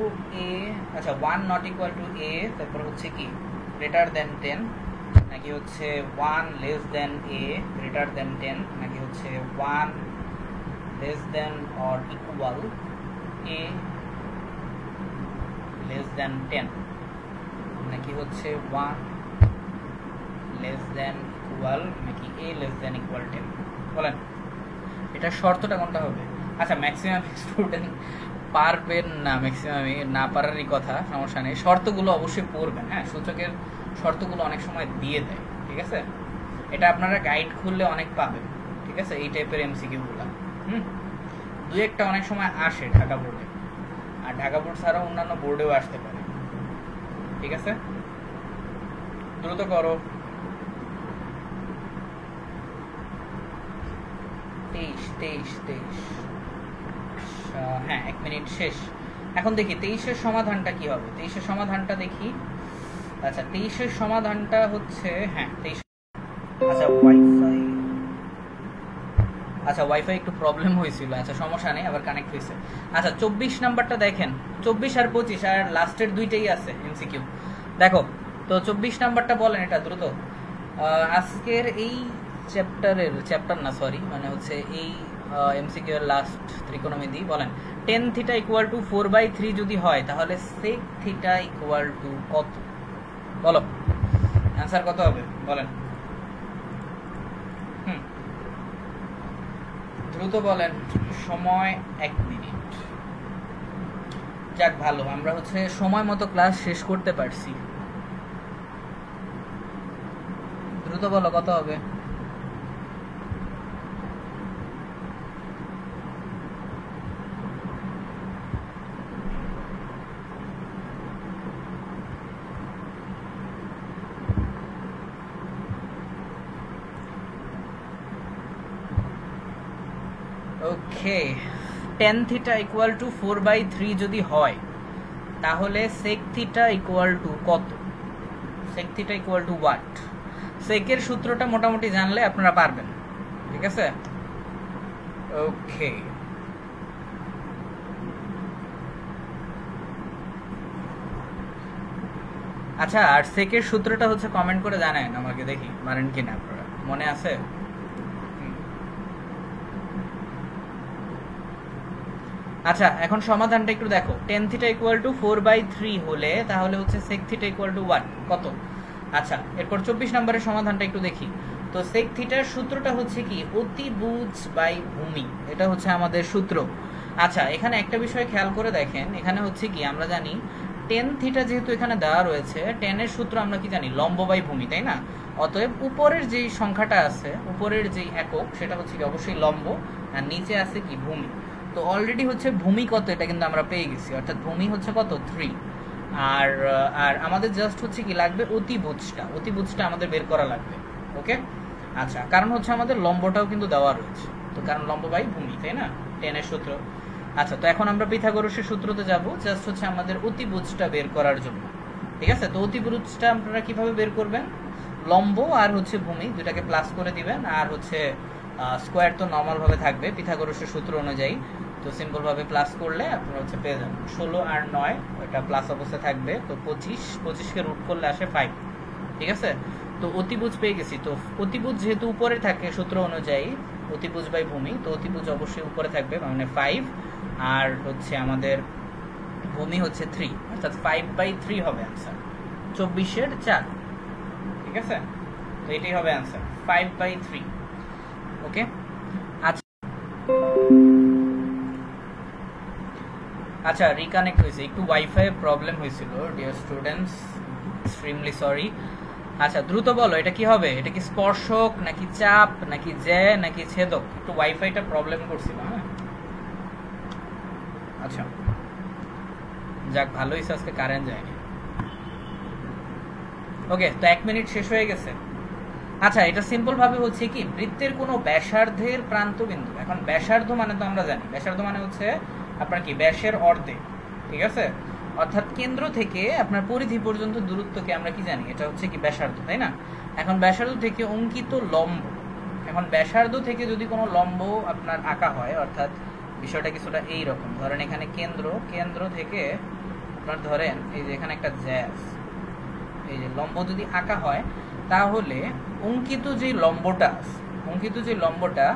a, আচ্ছা 1 not equal to a, তারপর হচ্ছে কি greater than 10, নাকি হচ্ছে 1 less than a greater than 10, নাকি হচ্ছে 1 less than or equal a less than 10, নাকি হচ্ছে 1 less than equal নাকি a less than equal 10? বলেন এটা শর্তটা কোনটা হবে? আচ্ছা, ম্যাক্সিমাম স্টুডেন্ট পারবেন না, ম্যাক্সিমামই না পারারই কথা, সমস্যা নেই। শর্তগুলো অবশ্যই পড়বেন, হ্যাঁ, সূচকের শর্তগুলো অনেক সময় দিয়ে দেয়, ঠিক আছে? এটা আপনারা গাইড খুললে অনেক পাবেন, ঠিক আছে? এই টাইপের এমসিকিউগুলো দুই একটা অনেক সময় আসে ঢাকা বোর্ডে, আর ঢাকা বোর্ড ছাড়াও অন্যান্য বোর্ডেও আসতে পারে, ঠিক আছে? দ্রুত করো। 23 হ্যাঁ 1 মিনিট শেষ। এখন দেখি 23-এর সমাধানটা কি হবে। 23-এর সমাধানটা দেখি। আচ্ছা 23-এর সমাধানটা হচ্ছে হ্যাঁ 23। আচ্ছা ওয়াইফাই আচ্ছা ওয়াইফাই একটু প্রবলেম হয়েছিল, আচ্ছা সমস্যা নেই, আবার কানেক্ট হয়েছে। আচ্ছা 24 নাম্বারটা দেখেন, 24 আর 25 আর লাস্টের দুইটাই আছে এমসিকিউ। দেখো তো 24 নাম্বারটা বলেন, এটা দ্রুত। আজকের এই চ্যাপ্টার না সরি মানে হচ্ছে এই এমসিকিউ এর লাস্ট ত্রিকোণমিতি বলেন। টেন থিটা ইকুয়াল টু 4/3 যদি হয় তাহলে সেক থিটা ইকুয়াল টু কত? বলো অ্যান্সার কত হবে বলেন, দ্রুত বলেন, সময় 1 মিনিট। যাক ভালো, আমরা হচ্ছে সময় মতো ক্লাস শেষ করতে পারছি। দ্রুত বলো কত হবে। Okay, tan theta equal to 4/3 যদি হয় তাহলে সেক থিটা ইকুয়াল টু কত? Sec theta equal to what? সেকের সূত্রটা মোটামুটি জানলে আপনারা পারবেন, ঠিক আছে? ওকে, আচ্ছা আর সেকের সূত্রটা হচ্ছে কমেন্ট করে জানান আমাকে, দেখি পারেন কিনা আপনারা, মনে আছে? আচ্ছা এখন সমাধানটা একটু দেখো। টেন থিটা ইকুয়াল টু 4/3 হলে তাহলে হচ্ছে sec theta equal to what, কত? আচ্ছা এরপর 24 নম্বরের সমাধানটা একটু দেখি। তো সেক থিটার সূত্রটা হচ্ছে কি, অতিভুজ বাই ভূমি, এটা হচ্ছে আমাদের সূত্র। আচ্ছা এখানে একটা বিষয় খেয়াল করে দেখেন, এখানে হচ্ছে কি আমরা জানি টেন থিটা যেহেতু এখানে দেওয়া রয়েছে, টেনের সূত্র আমরা কি জানি, লম্ব বাই ভূমি, তাই না? অতএব উপরের যেই সংখ্যাটা আছে, উপরের যেই একক সেটা হচ্ছে কি অবশ্যই লম্ব, আর নিচে আছে কি ভূমি। তো অলরেডি হচ্ছে ভূমি কত এটা কিন্তু আমরা পেয়ে গেছি, অর্থাৎ ভূমি হচ্ছে কত 3। আর আর আমাদের জাস্ট হচ্ছে কি লাগবে অতিভুজটা আমাদের বের করা লাগবে। ওকে আচ্ছা, কারণ হচ্ছে আমাদের লম্বটাও কিন্তু দেওয়া রয়েছে, তো কারণ লম্ব বাই ভূমি, তাই না, টেনের সূত্র। আচ্ছা তো এখন আমরা পিথাগোরাসের সূত্রতে যাব, জাস্ট হচ্ছে আমাদের অতিভুজটা বের করার জন্য, ঠিক আছে? তো অতিভুজটা আপনারা কিভাবে বের করবেন, লম্ব আর হচ্ছে ভূমি দুটাকে প্লাস করে দিবেন, আর হচ্ছে স্কোয়ার তো নর্মাল ভাবে থাকবে পিথাগোরাসের সূত্র অনুযায়ী, তো সিম্পল ভাবে প্লাস করলে আপনারা হচ্ছে পেয়ে যাবেন 16 আর 9, এটা প্লাস অবস্থায় থাকবে। তো 25 কে রুট করলে আসে 5, ঠিক আছে? তো অতিভুজ পেয়ে গেছি। তো অতিভুজ যেহেতু উপরে থাকে সূত্র অনুযায়ী, অতিভুজ বাই ভূমি, তো অতিভুজ অবশ্যই উপরে থাকবে, মানে 5, আর হচ্ছে আমাদের ভূমি হচ্ছে 3, অর্থাৎ 5/3 হবে অ্যান্সার, 24 এর 4, ঠিক আছে? তো এটাই হবে অ্যান্সার 5/3। ওকে আচ্ছা রিকানেক্ট হয়েছে, একটু ওয়াইফাই প্রবলেম হয়েছিল ডিয়ার স্টুডেন্টস, এক্সট্রিমলি সরি। আচ্ছা দ্রুত বলো এটা কি হবে, এটা কি স্পর্শক নাকি চাপ নাকি জ্যা নাকি ছেদক? একটু ওয়াইফাইটা প্রবলেম করছিল, হ্যাঁ। আচ্ছা যাক ভালো হয়েছে আজকে কারেন্ট যায়নি। ওকে তো 1 মিনিট শেষ হয়ে গেছে। আচ্ছা এটা সিম্পল ভাবে হচ্ছে কি, বৃত্তের কোনো ব্যাসার্ধের প্রান্তবিন্দু, এখন ব্যাসার্ধ মানে তো আমরা জানি, ব্যাসার্ধ মানে হচ্ছে আপনার কি ব্যাসের অর্ধেক, ঠিক আছে? অর্থাৎ কেন্দ্র থেকে আপনার পরিধি পর্যন্ত দূরত্বকে আমরা কি জানি, এটা হচ্ছে কি ব্যাসার্ধ, তাই না? এখন ব্যাসার্ধ থেকে অঙ্কিত লম্ব, এখন ব্যাসার্ধ থেকে যদি কোনো লম্ব আপনার আঁকা হয়, অর্থাৎ বিষয়টা কিছুটা এইরকম, ধরেন এখানে কেন্দ্র থেকে আপনার ধরেন এই যে এখানে একটা জ্যাস, এই যে লম্ব যদি আঁকা হয় তাহলে অঙ্কিত যে লম্বটা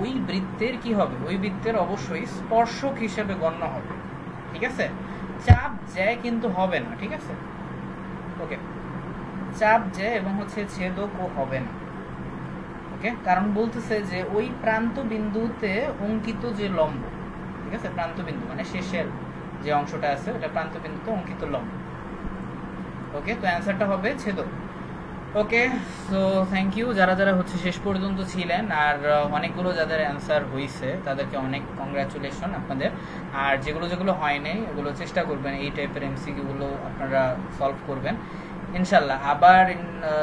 ওই বৃত্তের কি হবে, ওই বৃত্তের অবশ্যই স্পর্শক হিসেবে গণ্য হবে, ঠিক আছে? চাপ জ্যা কিন্তু হবে না, ঠিক আছে? ওকে চাপ জ্যা এবং হচ্ছে ছেদকও হবে না, ওকে? কারণ বলতেছে যে ওই প্রান্ত বিন্দুতে অঙ্কিত যে লম্ব, ঠিক আছে, প্রান্ত বিন্দু মানে শেষের যে অংশটা আছে ওটা প্রান্ত বিন্দুতে অঙ্কিত লম্ব। ওকে তো অ্যান্সারটা হবে ছেদক। ওকে সো থ্যাংক ইউ যারা যারা হচ্ছে শেষ পর্যন্ত ছিলেন, আর অনেকগুলো যাদের অ্যান্সার হয়েছে তাদেরকে অনেক কংগ্রাচুলেশন আপনাদের। আর যেগুলো হয় নাই ওগুলো চেষ্টা করবেন এই টাইপের এমসিকিউগুলো আপনারা সলভ করবেন ইনশাল্লাহ। আবার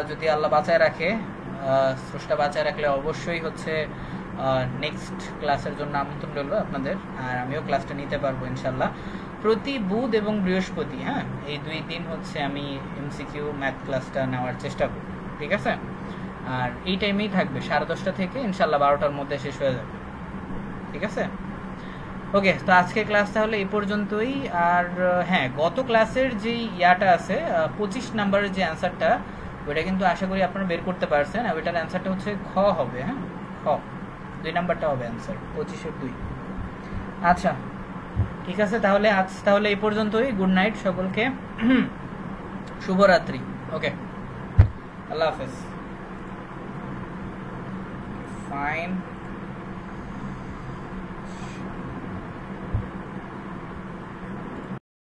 যদি আল্লাহ বাঁচায় রাখে, স্রষ্টা বাঁচায় রাখলে অবশ্যই হচ্ছে নেক্সট ক্লাসের জন্য আমন্ত্রণ রইল আপনাদের, আর আমিও ক্লাসটা নিতে পারবো ইনশাল্লাহ প্রতি বুধ এবং বৃহস্পতি। হ্যাঁ এই 2 দিন হচ্ছে আমি এমসিকিউ ম্যাথ ক্লাসটা নেওয়ার চেষ্টা করব, ঠিক আছে? আর এই টাইমেই থাকবে 10:30 থেকে ইনশাল্লাহ 12টার মধ্যে শেষ হয়ে যাবে, ঠিক আছে? ওকে, তো আজকে ক্লাস তাহলে এই পর্যন্তই। আর হ্যাঁ, গত ক্লাসের যে ইয়াটা আছে 25 নাম্বারের যে অ্যান্সারটা, ওইটা কিন্তু আশা করি আপনারা বের করতে পারছেন। আর ওইটার অ্যান্সারটা হচ্ছে খ হবে। হ্যাঁ, খ 2 নাম্বারটা হবে অ্যান্সার, 25-এর 2। আচ্ছা ঠিক আছে, তাহলে আজ তাহলে এই পর্যন্তই। গুড নাইট সকলকে, শুভরাত্রি। ওকে, আল্লাহ হাফেজ। ফাইন।